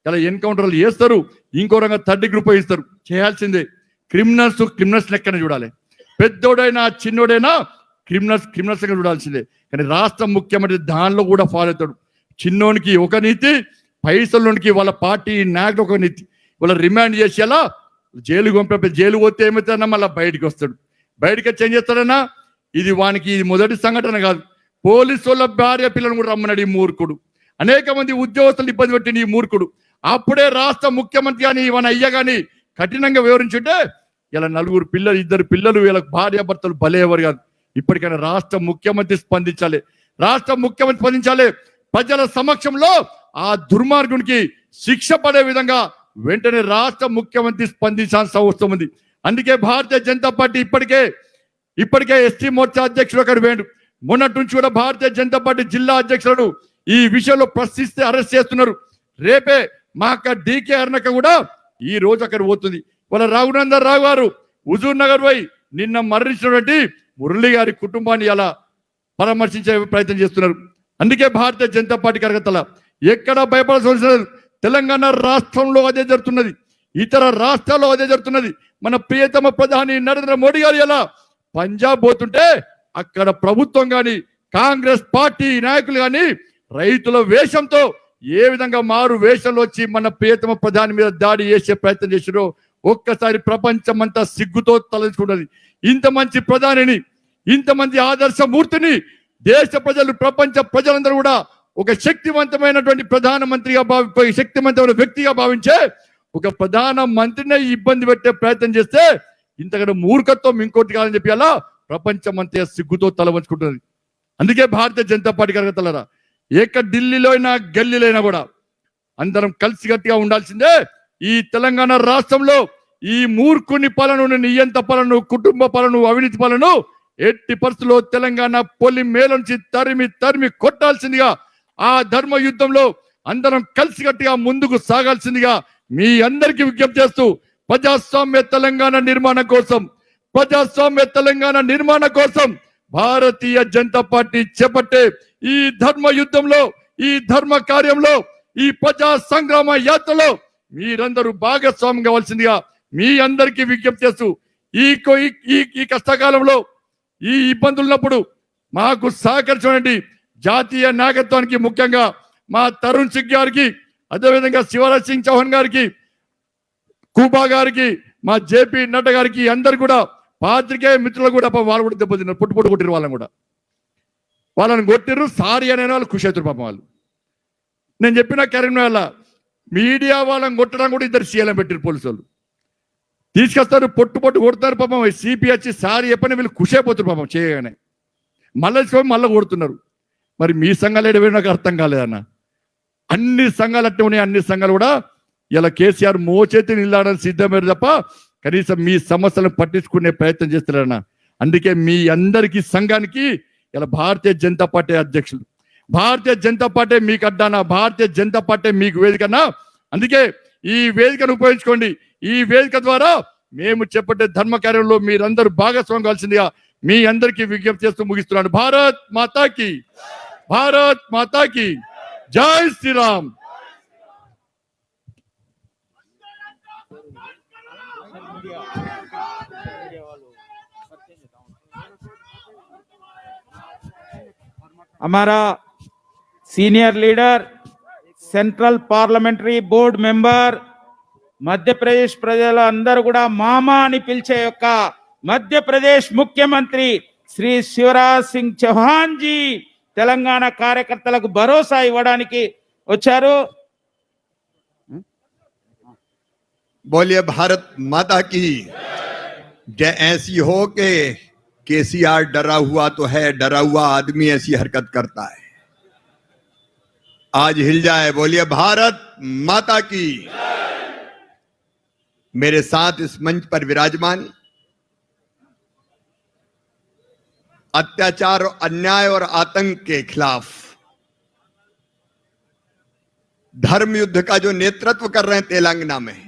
ఇలా ఎన్కౌంటర్లు చేస్తారు, ఇంకో రంగా 3rd degree ఉపయోగిస్తారు. చేయాల్సిందే. క్రిమినల్స్ లెక్కన చూడాలి. పెద్దోడైనా చిన్నోడైనా క్రిమినల్స్ లెక్క చూడాల్సిందే. కానీ రాష్ట్ర ముఖ్యమంత్రి దానిలో కూడా ఫాలో అవుతాడు. చిన్నోనికి ఒక నీతి, పైసల్లోనికి వాళ్ళ పార్టీ నాయకుడు ఒక నీతి. వాళ్ళ రిమాండ్ చేసి అలా జైలుకు పంపే, జైలు పోతే ఏమవుతాడన్నా మళ్ళీ బయటికి వస్తాడు. బయటకి వచ్చి ఏం చేస్తాడన్నా, ఇది వానికి ఇది మొదటి సంఘటన కాదు. పోలీసు వాళ్ళ భార్య పిల్లలను కూడా రమ్మన్నాడు ఈ మూర్ఖుడు. అనేక మంది ఉద్యోగస్తులు ఇబ్బంది పెట్టిన ఈ మూర్ఖుడు. అప్పుడే రాష్ట్ర ముఖ్యమంత్రి కానీ ఇవన్న అయ్య కానీ కఠినంగా వివరించుంటే ఇలా 2 పిల్లలు వీళ్ళకి భార్యాభర్తలు బలేవారు కాదు. ఇప్పటికైనా రాష్ట్ర ముఖ్యమంత్రి స్పందించాలి. రాష్ట్ర ముఖ్యమంత్రి స్పందించాలి. ప్రజల సమక్షంలో ఆ దుర్మార్గునికి శిక్ష పడే విధంగా వెంటనే రాష్ట్ర ముఖ్యమంత్రి స్పందించాల్సిన అవసరం ఉంది. అందుకే భారతీయ జనతా పార్టీ ఇప్పటికే ఎస్టీ మోర్చా అధ్యక్షుడు అక్కడ వేయండు. మొన్నటి నుంచి కూడా భారతీయ జనతా పార్టీ జిల్లా అధ్యక్షులను ఈ విషయంలో ప్రశ్నిస్తే అరెస్ట్ చేస్తున్నారు. రేపే మా అక్క డీకే అరుణక్క కూడా ఈ రోజు అక్కడ పోతుంది. వాళ్ళ రఘునందన్ రావు గారు హుజూర్ నగర్ పోయి నిన్న మరణించినటువంటి మురళి గారి కుటుంబాన్ని అలా పరామర్శించే ప్రయత్నం చేస్తున్నారు. అందుకే భారతీయ జనతా పార్టీ కార్యకర్తల ఎక్కడ భయపడాల్సిన తెలంగాణ రాష్ట్రంలో అదే జరుగుతున్నది, ఇతర రాష్ట్రాల్లో అదే జరుగుతున్నది. మన ప్రియతమ ప్రధాని నరేంద్ర మోడీ గారు ఎలా పంజాబ్ పోతుంటే అక్కడ ప్రభుత్వం కానీ కాంగ్రెస్ పార్టీ నాయకులు కానీ రైతుల వేషంతో ఏ విధంగా మారు వేషంలో వచ్చి మన ప్రియతమ ప్రధాని మీద దాడి చేసే ప్రయత్నం చేసారో ఒక్కసారి ప్రపంచం అంతా సిగ్గుతో తలచుకున్నది. ఇంత మంచి ప్రధానిని, ఇంతమంది ఆదర్శమూర్తిని దేశ ప్రజలు, ప్రపంచ ప్రజలందరూ కూడా ఒక శక్తివంతమైనటువంటి ప్రధానమంత్రిగా శక్తివంతమైన వ్యక్తిగా భావించే ఒక ప్రధాన మంత్రిని ఇబ్బంది పెట్టే ప్రయత్నం చేస్తే ఇంతకంటే మూర్ఖత్వం ఇంకోటి కాదని చెప్పి అలా ప్రపంచం అంతా సిగ్గుతో తల వంచుకుంటున్నది. అందుకే భారతీయ జనతా పార్టీ కార్యకర్తలారా ఏక ఢిల్లీలో అయినా గల్లీలో అయినా కూడా అందరం కలిసికట్టుగా ఉండాల్సిందే. ఈ తెలంగాణ రాష్ట్రంలో ఈ మూర్ఖుని పాలన, నియంత పాలన, కుటుంబ పాలన, అవినీతి పాలన ఎట్టి పరిస్థితుల్లో తెలంగాణ పొలి మేల నుంచి తరిమి తరిమి కొట్టాల్సిందిగా, ఆ ధర్మ యుద్ధంలో అందరం కలిసికట్టుగా ముందుకు సాగాల్సిందిగా మీ అందరికీ విజ్ఞప్తి చేస్తూ ప్రజాస్వామ్య తెలంగాణ నిర్మాణం కోసం, ప్రజాస్వామ్య తెలంగాణ నిర్మాణం కోసం భారతీయ జనతా పార్టీ చేపట్టే ఈ ధర్మ యుద్ధంలో, ఈ ధర్మ కార్యంలో, ఈ ప్రజా సంగ్రామ యాత్రలో మీరందరూ భాగస్వామ్యం కావాల్సిందిగా మీ అందరికీ విజ్ఞప్తి చేస్తూ ఈ కష్టకాలంలో, ఈ ఇబ్బందులు ఉన్నప్పుడు మాకు సహకరించండి. జాతీయ నాయకత్వానికి ముఖ్యంగా మా తరుణ్ సింగ్ గారికి, అదేవిధంగా శివరాజ్ సింగ్ చౌహాన్ గారికి, కూబా గారికి, మా జేపీ నడ్డా గారికి, అందరు కూడా పాత్రికేయ మిత్రులు కూడా వాళ్ళు కూడా దెబ్బతిన్నారు, పుట్టు కొట్టిరు. వాళ్ళని కొట్టిర్రు. సారీ అనే వాళ్ళు ఖుషి అవుతారు పాపం వాళ్ళు. నేను చెప్పిన కరీంనగర్లో మీడియా వాళ్ళని కొట్టడం కూడా ఇద్దరు సీఎం పెట్టారు పోలీసు వాళ్ళు. తీసుకొస్తారు, పొట్టు కొడతారు పాపం. సిపి వచ్చి సారీ చెప్పని వీళ్ళు ఖుషి అయిపోతారు పాపం చేయగానే. మళ్ళీ కొడుతున్నారు. మరి మీ సంఘాలు ఏడవే నాకు అర్థం కాలేదన్న. అన్ని సంఘాలు అట్టే ఉన్నాయి. అన్ని సంఘాలు కూడా ఇలా కేసీఆర్ మోచేతి నిల్లాడని సిద్ధమయ్యారు తప్ప కనీసం మీ సమస్యలను పట్టించుకునే ప్రయత్నం చేస్తున్నారన్న. అందుకే మీ అందరికీ సంఘానికి ఇలా భారతీయ జనతా పార్టీ అధ్యక్షులు, భారతీయ జనతా పార్టీ మీకు అడ్డానా, భారతీయ జనతా పార్టీ మీకు వేదికన్నా. అందుకే ఈ వేదికను ఉపయోగించుకోండి. ఈ వేదిక ద్వారా మేము చెప్పే ధర్మ కార్యంలో మీరందరూ భాగస్వామ్యం కావాల్సిందిగా మీ అందరికీ విజ్ఞప్తి చేస్తూ ముగిస్తున్నాను. భారత్ మాతాకి, భారత్ మాతాకి జై శ్రీరామ్.
हमारा senior leader, central parliamentary board member, Madhya Pradesh ప్రజల అందరూ కూడా మామా అని పిలిచే యొక్క మధ్యప్రదేశ్ ముఖ్యమంత్రి శ్రీ శివరాజ్ సింగ్ చౌహాన్ జీ తెలంగాణ కార్యకర్తలకు భరోసా ఇవ్వడానికి వచ్చారు.
बोलिए भारत माता की जय। ऐसी हो के केसीआर डरा हुआ तो है, डरा हुआ आदमी ऐसी हरकत करता है, आज हिल जाए। बोलिए भारत माता की। मेरे साथ इस मंच पर विराजमान अत्याचार, अन्याय और आतंक के खिलाफ धर्म युद्ध का जो नेतृत्व कर रहे हैं तेलंगाना में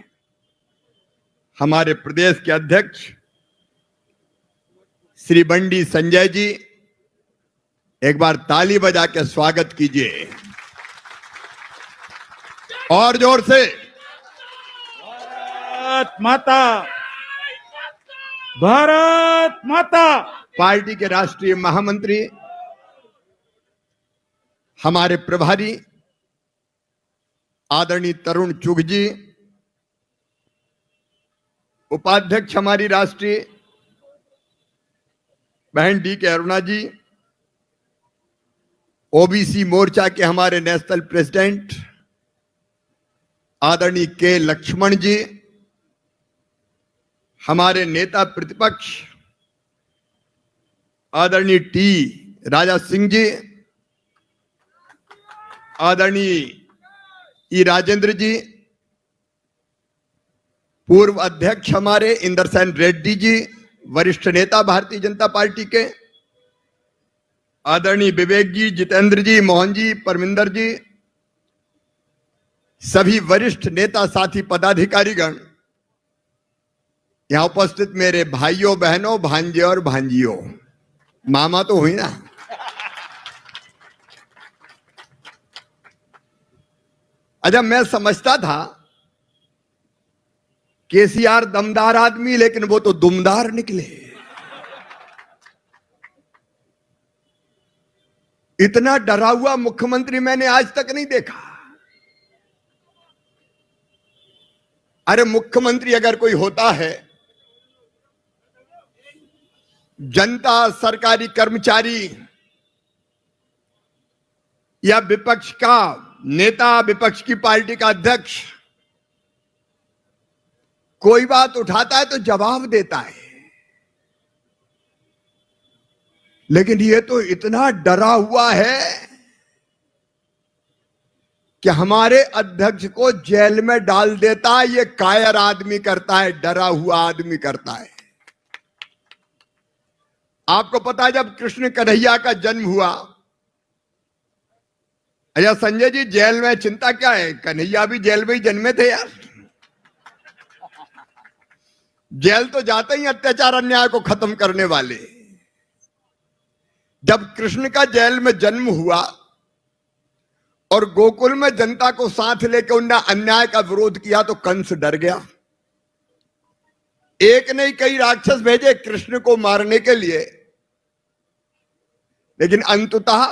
हमारे प्रदेश के अध्यक्ष श्री बंडी संजय जी, एक बार ताली बजा के स्वागत कीजिए और जोर से।
भारत माता, भारत माता।
पार्टी के राष्ट्रीय महामंत्री, हमारे प्रभारी आदरणीय तरुण चुग जी, उपाध्यक्ष हमारी राष्ट्रीय बहन डी के अरुणा जी, ओबीसी मोर्चा के हमारे नेशनल प्रेसिडेंट आदरणीय के लक्ष्मण जी, हमारे नेता प्रतिपक्ष आदरणीय टी राजा सिंह जी, आदरणीय ई राजेंद्र जी, पूर्व अध्यक्ष हमारे इंद्रसेन रेड्डी जी, वरिष्ठ नेता भारतीय जनता पार्टी के, आदरणीय विवेक जी, जितेंद्र जी, मोहन जी, परमिंदर जी, सभी वरिष्ठ नेता साथी पदाधिकारीगण, यहां उपस्थित मेरे भाइयों बहनों, भांजे और भांजियों, मामा तो हुई ना। अच्छा, मैं समझता था केसीआर दमदार आदमी, लेकिन वो तो दुमदार निकले। इतना डरा हुआ मुख्यमंत्री मैंने आज तक नहीं देखा। अरे मुख्यमंत्री अगर कोई होता है, जनता, सरकारी कर्मचारी या विपक्ष का नेता, विपक्ष की पार्टी का अध्यक्ष कोई बात उठाता है तो जवाब देता है। लेकिन ये तो इतना डरा हुआ है कि हमारे अध्यक्ष को जेल में डाल देता है। ये कायर आदमी करता है, डरा हुआ आदमी करता है। आपको पता है जब कृष्ण कन्हैया का जन्म हुआ, अच्छा संजय जी जेल में चिंता क्या है, कन्हैया भी जेल में ही जन्मे थे यार। जेल तो जाते ही अत्याचार अन्याय को खत्म करने वाले। जब कृष्ण का जेल में जन्म हुआ और गोकुल में जनता को साथ लेकर उन्होंने अन्याय का विरोध किया तो कंस डर गया। एक नहीं कई राक्षस भेजे कृष्ण को मारने के लिए, लेकिन अंततः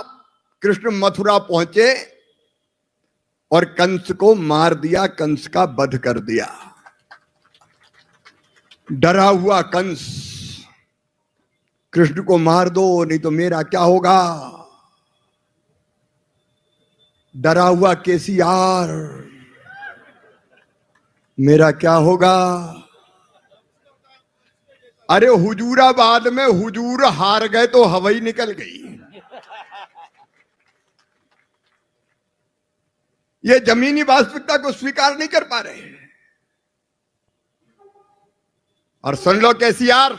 कृष्ण मथुरा पहुंचे और कंस को मार दिया, कंस का वध कर दिया। डरा हुआ कंस, कृष्ण को मार दो नहीं तो मेरा क्या होगा। डरा हुआ केसीआर, मेरा क्या होगा। अरे हुजूराबाद में हुजूर हार गए तो हवाई निकल गई। ये जमीनी वास्तविकता को स्वीकार नहीं कर पा रहे। और सुन लो केसीआर,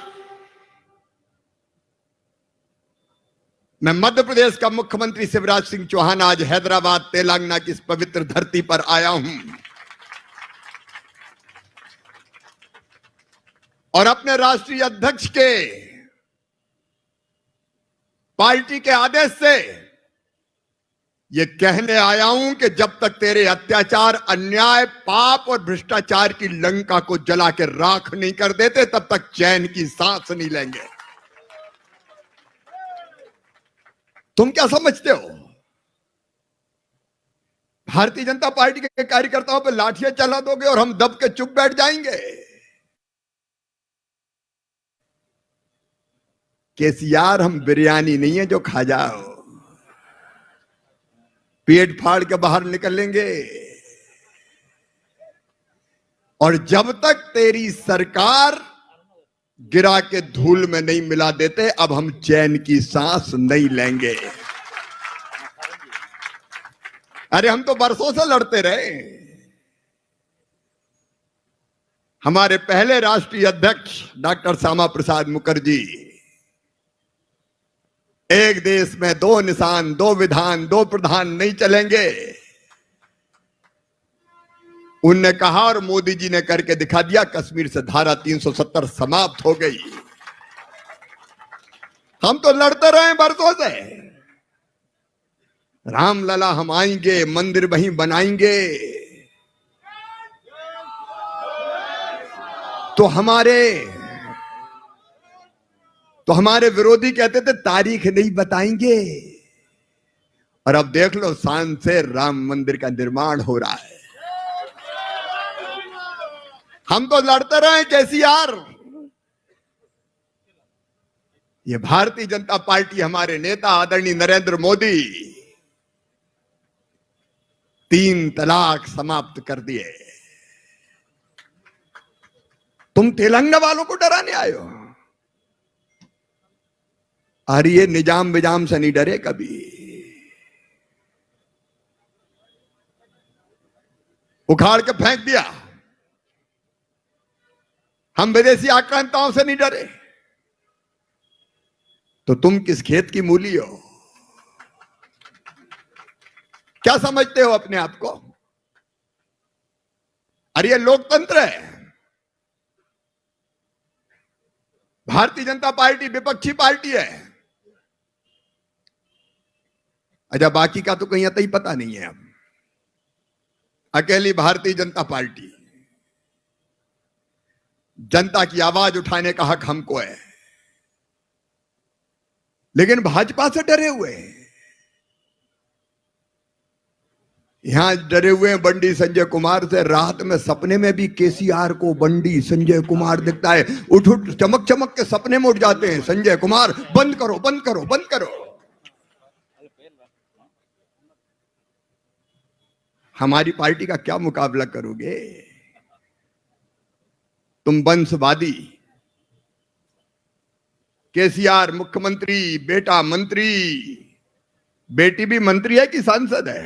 मैं मध्य प्रदेश का मुख्यमंत्री शिवराज सिंह चौहान आज हैदराबाद तेलंगाना की इस पवित्र धरती पर आया हूं और अपने राष्ट्रीय अध्यक्ष के पार्टी के आदेश से ये कहने आया हूं कि जब तक तेरे अत्याचार, अन्याय, पाप और भ्रष्टाचार की लंका को जला के राख नहीं कर देते तब तक चैन की सांस नहीं लेंगे। तुम क्या समझते हो भारतीय जनता पार्टी के कार्यकर्ताओं पर लाठियां चला दोगे और हम दब के चुप बैठ जाएंगे? केसीआर, हम बिरयानी नहीं है जो खा जाओ, पेट फाड़ के बाहर निकलेंगे। और जब तक तेरी सरकार गिरा के धूल में नहीं मिला देते अब हम चैन की सांस नहीं लेंगे। अरे हम तो बरसों से लड़ते रहे। हमारे पहले राष्ट्रीय अध्यक्ष डॉक्टर श्यामा प्रसाद मुखर्जी, एक देश में दो निशान, दो विधान, दो प्रधान नहीं चलेंगे, उनने कहा और मोदी जी ने करके दिखा दिया। कश्मीर से धारा 370 समाप्त हो गई। हम तो लड़ते रहे बरसों से। रामलला हम आएंगे, मंदिर वहीं बनाएंगे। तो हमारे विरोधी कहते थे तारीख नहीं बताएंगे, और अब देख लो शान से राम मंदिर का निर्माण हो रहा है। हम तो लड़ते रहे केसीआर। ये भारतीय जनता पार्टी, हमारे नेता आदरणीय नरेंद्र मोदी 3 तलाक समाप्त कर दिए। तुम तेलंगाना वालों को डराने आए हो। अरे ये निजाम विजाम से नहीं डरे कभी। उखाड़ के फेंक दिया। हम विदेशी आक्रांताओं से नहीं डरे। तो तुम किस खेत की मूली हो? क्या समझते हो अपने आप को? अरे ये लोकतंत्र है। भारतीय जनता पार्टी विपक्षी पार्टी है। अच्छा बाकी का तो कहीं अतः ही पता नहीं है। अब अकेली भारतीय जनता पार्टी, जनता की आवाज उठाने का हक हमको है, लेकिन भाजपा से डरे हुए हैं। यहां डरे हुए हैं बंडी संजय कुमार से। रात में सपने में भी केसीआर को बंडी संजय कुमार दिखता है। उठ उठ चमक चमक के सपने में उठ जाते हैं। संजय कुमार बंद करो, बंद करो, बंद करो। हमारी पार्टी का क्या मुकाबला करोगे? तुम वंशवादी, केसीआर मुख्यमंत्री, बेटा मंत्री, बेटी भी मंत्री है कि सांसद है,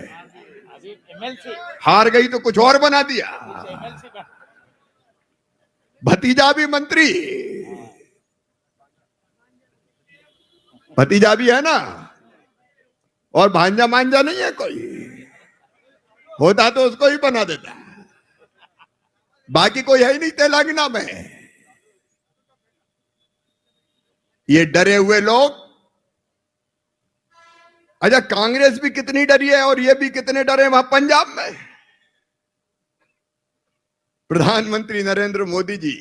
हार गई तो कुछ और बना दिया, भतीजा भी मंत्री, भतीजा भी है ना, और भांजा मांझा नहीं है कोई, होता तो उसको ही बना देता, बाकी कोई है ही नहीं तेलंगाना में। ये डरे हुए लोग, अच्छा कांग्रेस भी कितनी डरी है और ये भी कितने डरे वहां पंजाब में। प्रधानमंत्री नरेंद्र मोदी जी,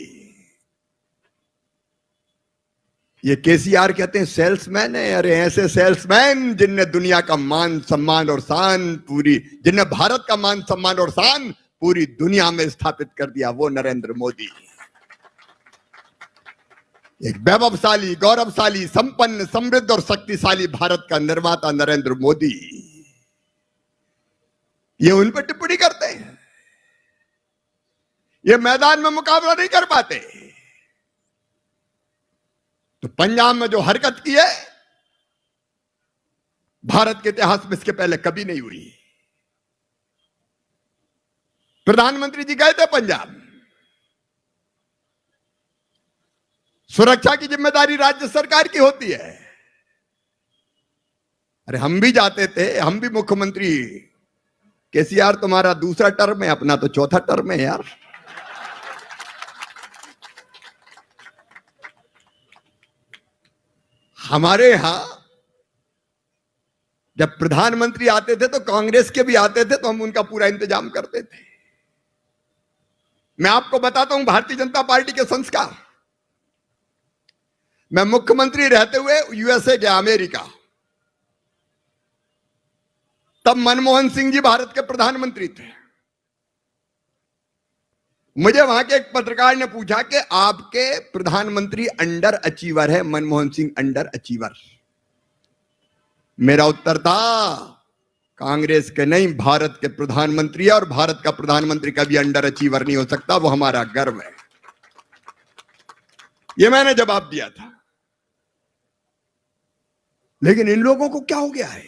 ये केसीआर कहते हैं सेल्समैन है, अरे ऐसे सेल्समैन जिनने दुनिया का मान सम्मान और शान पूरी, जिनने भारत का मान सम्मान और शान पूरी दुनिया में स्थापित कर दिया, वो नरेंद्र मोदी। एक वैभवशाली, गौरवशाली, संपन्न, समृद्ध और शक्तिशाली भारत का निर्माता नरेंद्र मोदी, ये उन पर टिप्पणी करते हैं, ये मैदान में मुकाबला नहीं कर पाते। तो पंजाब में जो हरकत की है, भारत के इतिहास में इसके पहले कभी नहीं हुई। प्रधानमंत्री जी गए थे पंजाब, सुरक्षा की जिम्मेदारी राज्य सरकार की होती है। अरे हम भी जाते थे, हम भी मुख्यमंत्री, केसीआर तुम्हारा दूसरा टर्म है, अपना तो चौथा टर्म है यार। हमारे यहां जब प्रधानमंत्री आते थे तो कांग्रेस के भी आते थे, तो हम उनका पूरा इंतजाम करते थे। मैं आपको बताता हूं भारतीय जनता पार्टी के संस्कार। मैं मुख्यमंत्री रहते हुए यूएसए गया, अमेरिका, तब मनमोहन सिंह जी भारत के प्रधानमंत्री थे। मुझे वहां के एक पत्रकार ने पूछा कि आपके प्रधानमंत्री अंडर अचीवर है, मनमोहन सिंह अंडर अचीवर। मेरा उत्तर था कांग्रेस के नहीं, भारत के प्रधानमंत्री है, और भारत का प्रधानमंत्री कभी अंडर अचीवर नहीं हो सकता, वो हमारा गर्व है। ये मैंने जवाब दिया था। लेकिन इन लोगों को क्या हो गया है,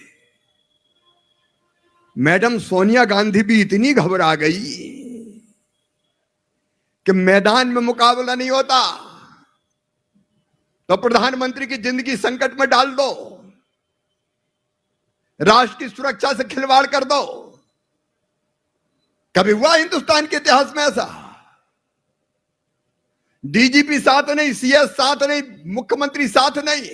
मैडम सोनिया गांधी भी इतनी घबरा गई कि मैदान में मुकाबला नहीं होता तो प्रधानमंत्री की जिंदगी संकट में डाल दो, राष्ट्र की सुरक्षा से खिलवाड़ कर दो। कभी हुआ हिंदुस्तान के इतिहास में ऐसा? डीजीपी साथ नहीं, सीएस साथ नहीं, मुख्यमंत्री साथ नहीं,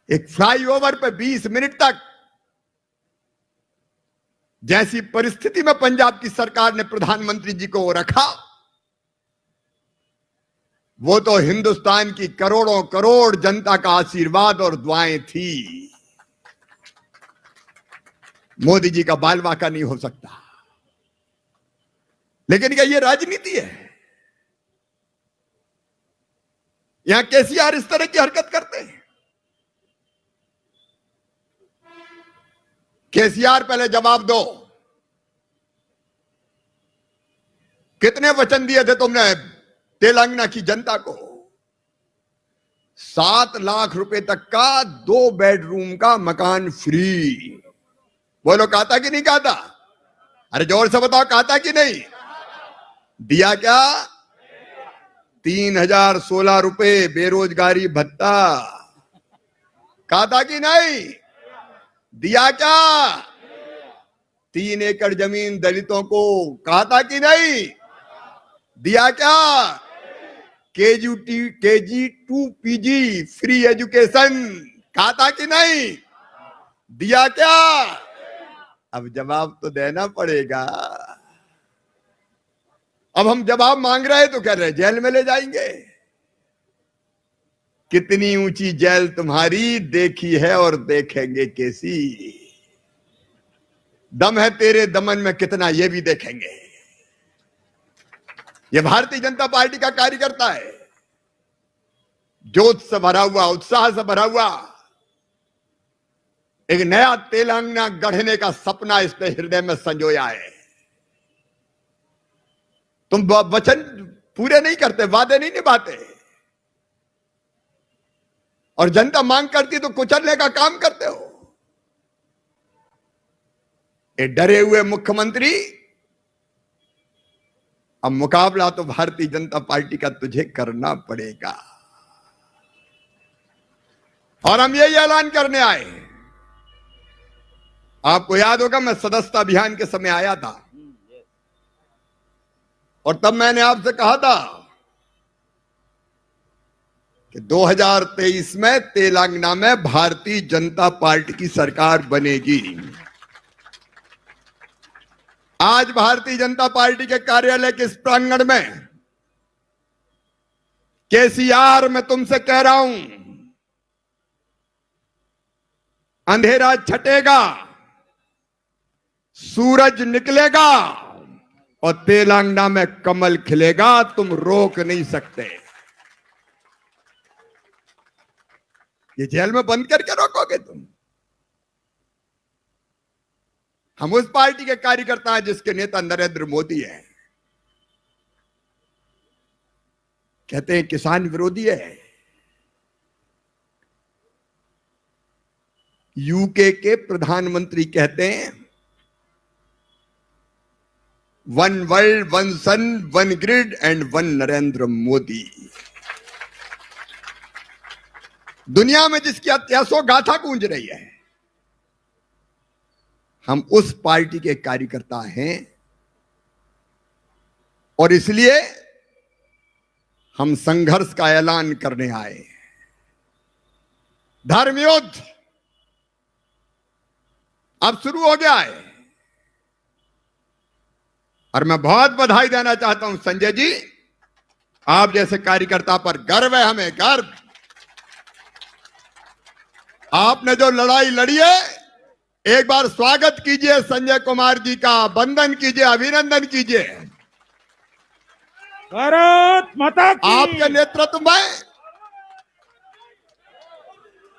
एक फ्लाईओवर पे 20 मिनट तक जैसी परिस्थिति में पंजाब की सरकार ने प्रधानमंत्री जी को रखा, वो तो हिंदुस्तान की करोड़ों करोड़ जनता का आशीर्वाद और दुआएं थी। मोदी जी का बाल वाका नहीं हो सकता। लेकिन क्या ये राजनीति है? यहां केसीआर इस तरह की हरकत करते हैं। केसीआर पहले जवाब दो, कितने वचन दिए थे तुमने तेलंगाना की जनता को? 7 लाख रुपए तक का 2 बेडरूम का मकान फ्री। बोलो कहा था कि नहीं कहा था? अरे जोर से बताओ, कहा था कि नहीं? दिया क्या? 3016 रुपए बेरोजगारी भत्ता। कहा था कि नहीं? दिया क्या? 3 एकड़ जमीन दलितों को। कहा था कि नहीं? दिया क्या? KG 2 PG free education. कहा था कि नहीं? दिया क्या? अब जवाब तो देना पड़ेगा। अब हम जवाब मांग रहे तो कह रहे जेल में ले जाएंगे। कितनी ऊंची जेल तुम्हारी देखी है और देखेंगे कैसी। दम है तेरे दमन में कितना, ये भी देखेंगे। ये भारतीय जनता पार्टी का कार्यकर्ता है, जोश से भरा हुआ, उत्साह से भरा हुआ, एक नया तेलंगाना गढ़ने का सपना इसने हृदय में संजोया है। तुम वचन पूरे नहीं करते, वादे नहीं निभाते, और जनता मांग करती तो कुचलने का काम करते हो। ये डरे हुए मुख्यमंत्री, अब मुकाबला तो भारतीय जनता पार्टी का तुझे करना पड़ेगा। और हम यही ऐलान करने आए। आपको याद होगा मैं सदस्यता अभियान के समय आया था, और तब मैंने आपसे कहा था कि 2023 में तेलंगाना में भारतीय जनता पार्टी की सरकार बनेगी। आज भारतीय जनता पार्टी के कार्यालय के इस प्रांगण में केसीआर मैं तुमसे कह रहा हूं, अंधेरा छटेगा, सूरज निकलेगा और तेलंगाना में कमल खिलेगा, तुम रोक नहीं सकते। ये जेल में बंद करके रोकोगे तुम? हम उस पार्टी के कार्यकर्ता हैं जिसके नेता नरेंद्र मोदी है। कहते हैं किसान विरोधी है। यूके के प्रधानमंत्री कहते हैं one world, one sun, one grid and one Narendra Modi. दुनिया में जिसकी यशो गाथा गूंज रही है, हम उस पार्टी के कार्यकर्ता हैं, और इसलिए हम संघर्ष का ऐलान करने आए। धर्म युद्ध अब शुरू हो गया है, और मैं बहुत बधाई देना चाहता हूं संजय जी, आप जैसे कार्यकर्ता पर गर्व है, हमें गर्व। आपने जो लड़ाई लड़ी है, एक बार स्वागत कीजिए संजय कुमार जी का, वंदन कीजिए, अभिनंदन कीजिए।
भारत माता की।
आपके नेतृत्व में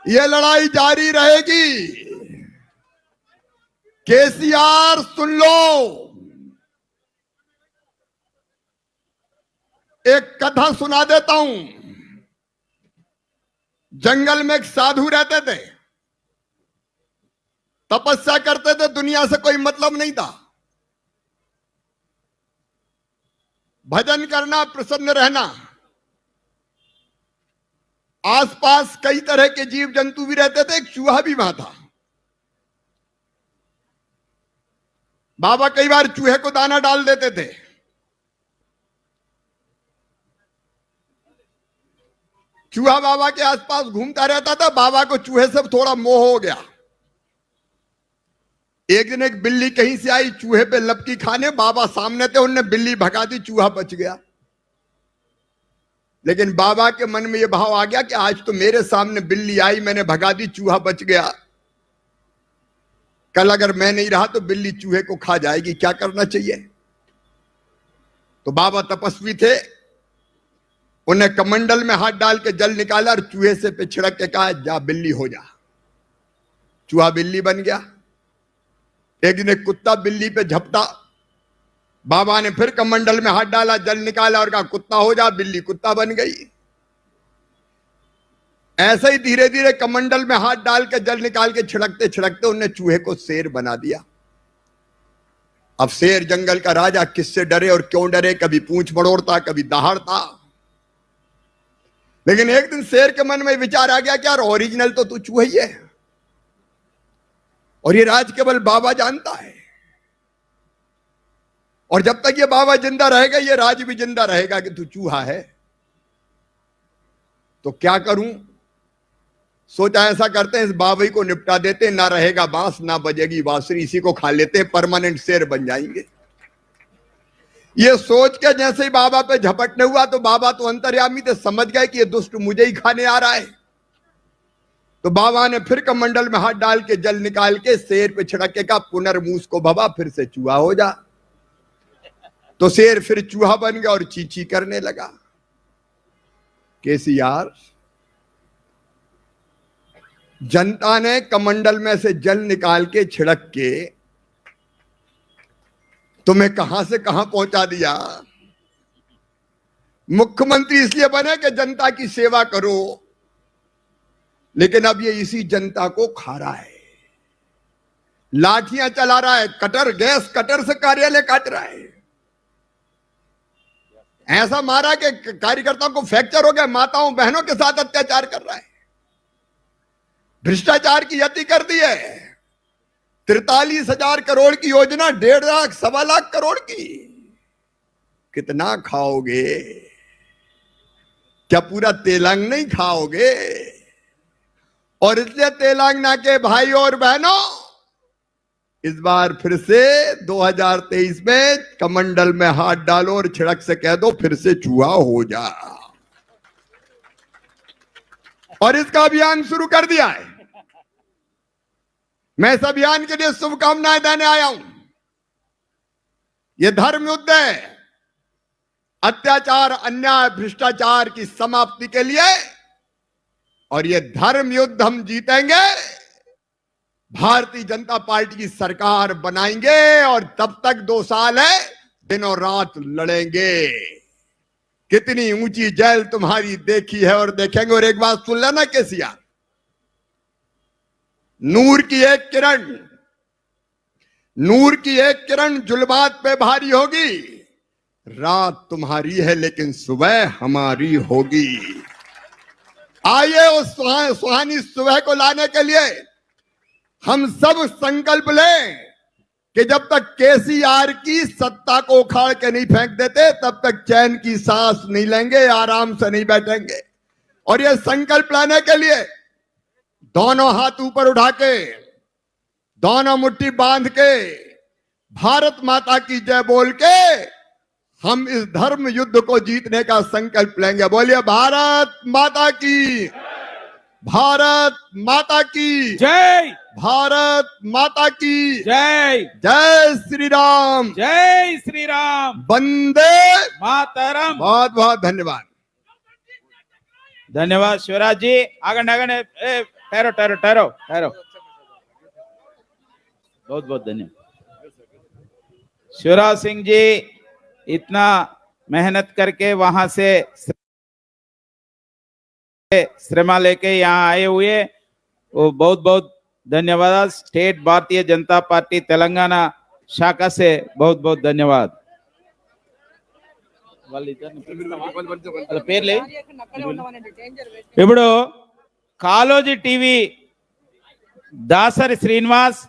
ये लड़ाई जारी रहेगी। केसीआर सुन लो, एक कथा सुना देता हूं। जंगल में एक साधु रहते थे, तपस्या करते थे, दुनिया से कोई मतलब नहीं था, भजन करना, प्रसन्न रहना। आसपास कई तरह के जीव जंतु भी रहते थे, एक चूहा भी वहां था। बाबा कई बार चूहे को दाना डाल देते थे। चूहा बाबा के आसपास घूमता रहता था। बाबा को चूहे से थोड़ा मोह हो गया। एक दिन एक बिल्ली कहीं से आई चूहे पे लपकी खाने, बाबा सामने थे, उनने बिल्ली भगा दी, चूहा बच गया। लेकिन बाबा के मन में यह भाव आ गया कि आज तो मेरे सामने बिल्ली आई, मैंने भगा दी, चूहा बच गया, कल अगर मैं नहीं रहा तो बिल्ली चूहे को खा जाएगी, क्या करना चाहिए? तो बाबा तपस्वी थे, उन्हें कमंडल में हाथ डाल के जल निकाला और चूहे से पे छिड़क के कहा जा बिल्ली हो जा। चूहा बिल्ली बन गया। एक दिन एक कुत्ता बिल्ली पे झपटा, बाबा ने फिर कमंडल में हाथ डाला, जल निकाला और कहा कुत्ता हो जा, बिल्ली कुत्ता बन गई। ऐसे ही धीरे धीरे कमंडल में हाथ डाल के जल निकाल के छिड़कते छिड़कते उन्हें चूहे को शेर बना दिया। अब शेर जंगल का राजा, किससे डरे और क्यों डरे? कभी पूंछ बड़ोड़ता, कभी दहाड़ता। लेकिन एक दिन शेर के मन में विचार आ गया कि यार ओरिजिनल तो तू चूहा ही है, और ये राज केवल बाबा जानता है, और जब तक ये बाबा जिंदा रहेगा ये राज भी जिंदा रहेगा कि तू चूहा है। तो क्या करूं? सोचा ऐसा करते हैं, इस बाबा को निपटा देते, ना रहेगा बांस ना बजेगी बांसुरी, इसी को खा लेते हैं, परमानेंट शेर बन जाएंगे। ये सोच के जैसे ही बाबा पे झपटने हुआ तो बाबा तो अंतर्यामी थे, समझ गए कि ये दुष्ट मुझे ही खाने आ रहा है। तो बाबा ने फिर कमंडल में हाथ डाल के जल निकाल के शेर पे छिड़क के कहा पुनर्मूस को भवा, फिर से चूहा हो जा। तो शेर फिर चूहा बन गया और चींची करने लगा। केसीआर, जनता ने कमंडल में से जल निकाल के छिड़क के तुम्हें कहां से कहां पहुंचा दिया। मुख्यमंत्री इसलिए बने कि जनता की सेवा करो, लेकिन अब ये इसी जनता को खा रहा है, लाठियां चला रहा है, कटर गैस कटर से कार्यालय काट रहा है, ऐसा मारा कि कार्यकर्ताओं को फ्रैक्चर हो गया, माताओं बहनों के साथ अत्याचार कर रहा है, भ्रष्टाचार की यति कर दी है, 43,000 करोड़ की योजना 1.5 लाख 1.25 लाख करोड़ की, कितना खाओगे? क्या पूरा तेलंगाना नहीं खाओगे? और इसलिए तेलंगाना के भाई और बहनों, इस बार फिर से 2023 में कमंडल में हाथ डालो और छिड़क से कह दो फिर से चूहा हो जा। और इसका अभियान शुरू कर दिया है। मैं इस अभियान के लिए शुभकामनाएं देने आया हूं। यह धर्म युद्ध है, अत्याचार, अन्याय, भ्रष्टाचार की समाप्ति के लिए, और यह धर्म युद्ध हम जीतेंगे, भारतीय जनता पार्टी की सरकार बनाएंगे, और तब तक 2 साल है, दिनों रात लड़ेंगे। कितनी ऊंची जेल तुम्हारी देखी है और देखेंगे। और एक बात सुन लेना केसीआर, नूर की एक किरण, नूर की एक किरण जुल्मात पे भारी होगी, रात तुम्हारी है लेकिन सुबह हमारी होगी। आइए उस सुहानी सुबह को लाने के लिए हम सब संकल्प लें कि जब तक केसीआर की सत्ता को उखाड़ के नहीं फेंक देते, तब तक चैन की सांस नहीं लेंगे, आराम से नहीं बैठेंगे। और यह संकल्प लाने के लिए दोनों हाथ ऊपर उठा के, दोनों मुट्ठी बांध के, भारत माता की जय बोल के हम इस धर्म युद्ध को जीतने का संकल्प लेंगे। बोलिए भारत माता की, भारत माता की
जय,
भारत माता की
जय,
जय श्री राम,
जय श्री राम,
वंदे
मातरम।
बहुत बहुत धन्यवाद।
धन्यवाद शिवराज जी। आगे आगे ठहरो ठहरो ठहरो ठहरो। बहुत बहुत धन्यवाद शिवराज सिंह जी, इतना मेहनत करके वहां से श्रमा लेके यहाँ आए हुए, वो बहुत बहुत धन्यवाद। स्टेट भारतीय जनता पार्टी तेलंगाना शाखा से बहुत बहुत धन्यवाद। పేర్లే ఇప్పుడు Kaloji TV Dasari Srinivas,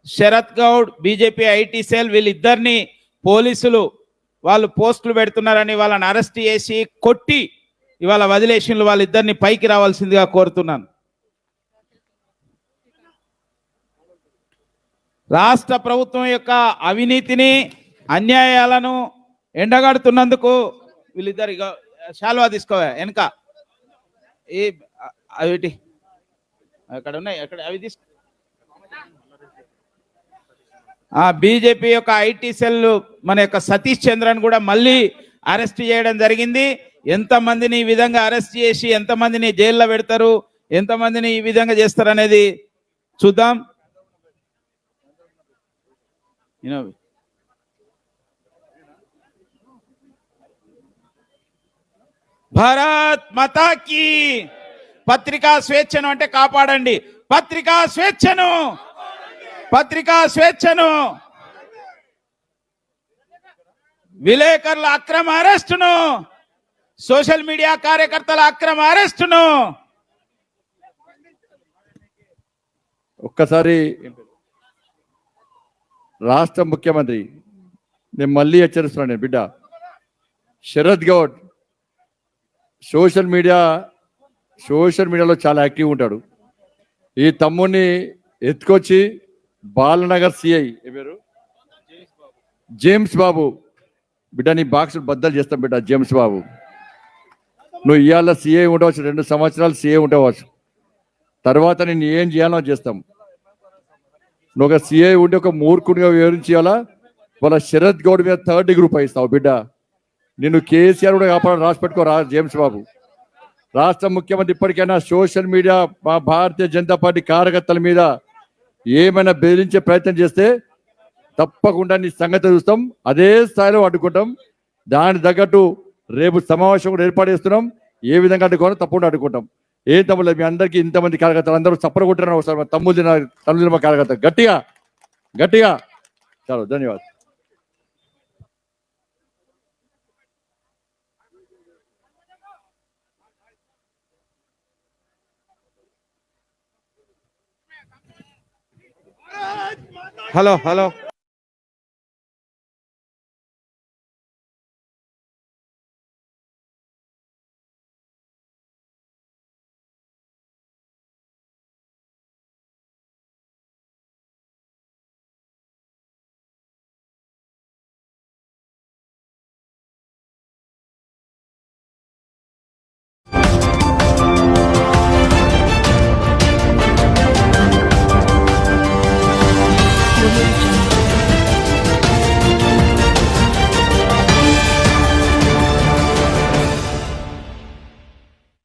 Sharath Goud, BJP IT cell, వీళ్ళిద్దరిని పోలీసులు వాళ్ళు పోస్టులు పెడుతున్నారని వాళ్ళని అరెస్ట్ చేసి కొట్టి ఇవాళ వదిలేసిన్లు. వాళ్ళిద్దరిని పైకి రావాల్సిందిగా కోరుతున్నాను. రాష్ట్ర ప్రభుత్వం యొక్క అవినీతిని, అన్యాయాలను ఎండగడుతున్నందుకు వీళ్ళిద్దరు శాల్వా తీసుకోవా వెనక ఈ అవిటి అక్కడ ఉన్నాయి, అక్కడ అవి తీసుకో. బీజేపీ యొక్క ఐటీ సెల్ మన యొక్క సతీష్ చంద్రన్ కూడా మళ్ళీ అరెస్ట్ చేయడం జరిగింది. ఎంతమందిని ఈ విధంగా అరెస్ట్ చేసి ఎంతమందిని జైల్లో పెడతారు, ఎంతమందిని ఈ విధంగా చేస్తారు అనేది చూద్దాం. భారత్ మాతా కీ. పత్రికా స్వేచ్ఛను అంటే కాపాడండి, పత్రికా స్వేచ్ఛను, పత్రికా స్వేచ్ఛను, విలేకరుల అక్రమ అరెస్టును, సోషల్ మీడియా కార్యకర్తల అక్రమ అరెస్టును.
ఒక్కసారి రాష్ట్ర ముఖ్యమంత్రి, నేను మళ్ళీ హెచ్చరిస్తున్నాను బిడ్డ, శరత్ గౌడ్ సోషల్ మీడియాలో చాలా యాక్టివ్ ఉంటాడు. ఈ తమ్ముడిని ఎత్తుకొచ్చి బాలనగర్ సిఐ జేమ్స్ బాబు, బిడ్డ నీ బాక్సులు బద్దలు చేస్తాం బిడ్డ. జేమ్స్ బాబు, నువ్వు ఇవాళ సిఐ ఉండవచ్చు, 2 సంవత్సరాలు సిఐ ఉండవచ్చు, తర్వాత నేను ఏం చేయాలో చేస్తాం. నువ్వు ఒక సిఐ ఉండి ఒక మూర్ఖుడిగా వివరించాలా, వాళ్ళ శరత్ గౌడ్ మీద 3rd degree ఇస్తావు బిడ్డ. నిన్ను కేసీఆర్ కూడా కాపాడాలని రాసి పెట్టుకో జేమ్స్ బాబు. రాష్ట్ర ముఖ్యమంత్రి ఇప్పటికైనా సోషల్ మీడియా, మా భారతీయ జనతా పార్టీ కార్యకర్తల మీద ఏమైనా బెదిరించే ప్రయత్నం చేస్తే తప్పకుండా నీ సంగతి చూస్తాం, అదే స్థాయిలో అడ్డుకుంటాం. దాని తగ్గట్టు రేపు సమావేశం కూడా ఏర్పాటు చేస్తున్నాం. ఏ విధంగా అడ్డుకోవాలో తప్పకుండా అడ్డుకుంటాం. ఏం తమ్ముళ్ళు మీ అందరికీ ఇంతమంది కార్యకర్తలు అందరూ చప్పర కొట్టారు ఒకసారి మా తమ్ముళ్ళు మా కార్యకర్త గట్టిగా గట్టిగా. చాలు, ధన్యవాదాలు.
Hello hello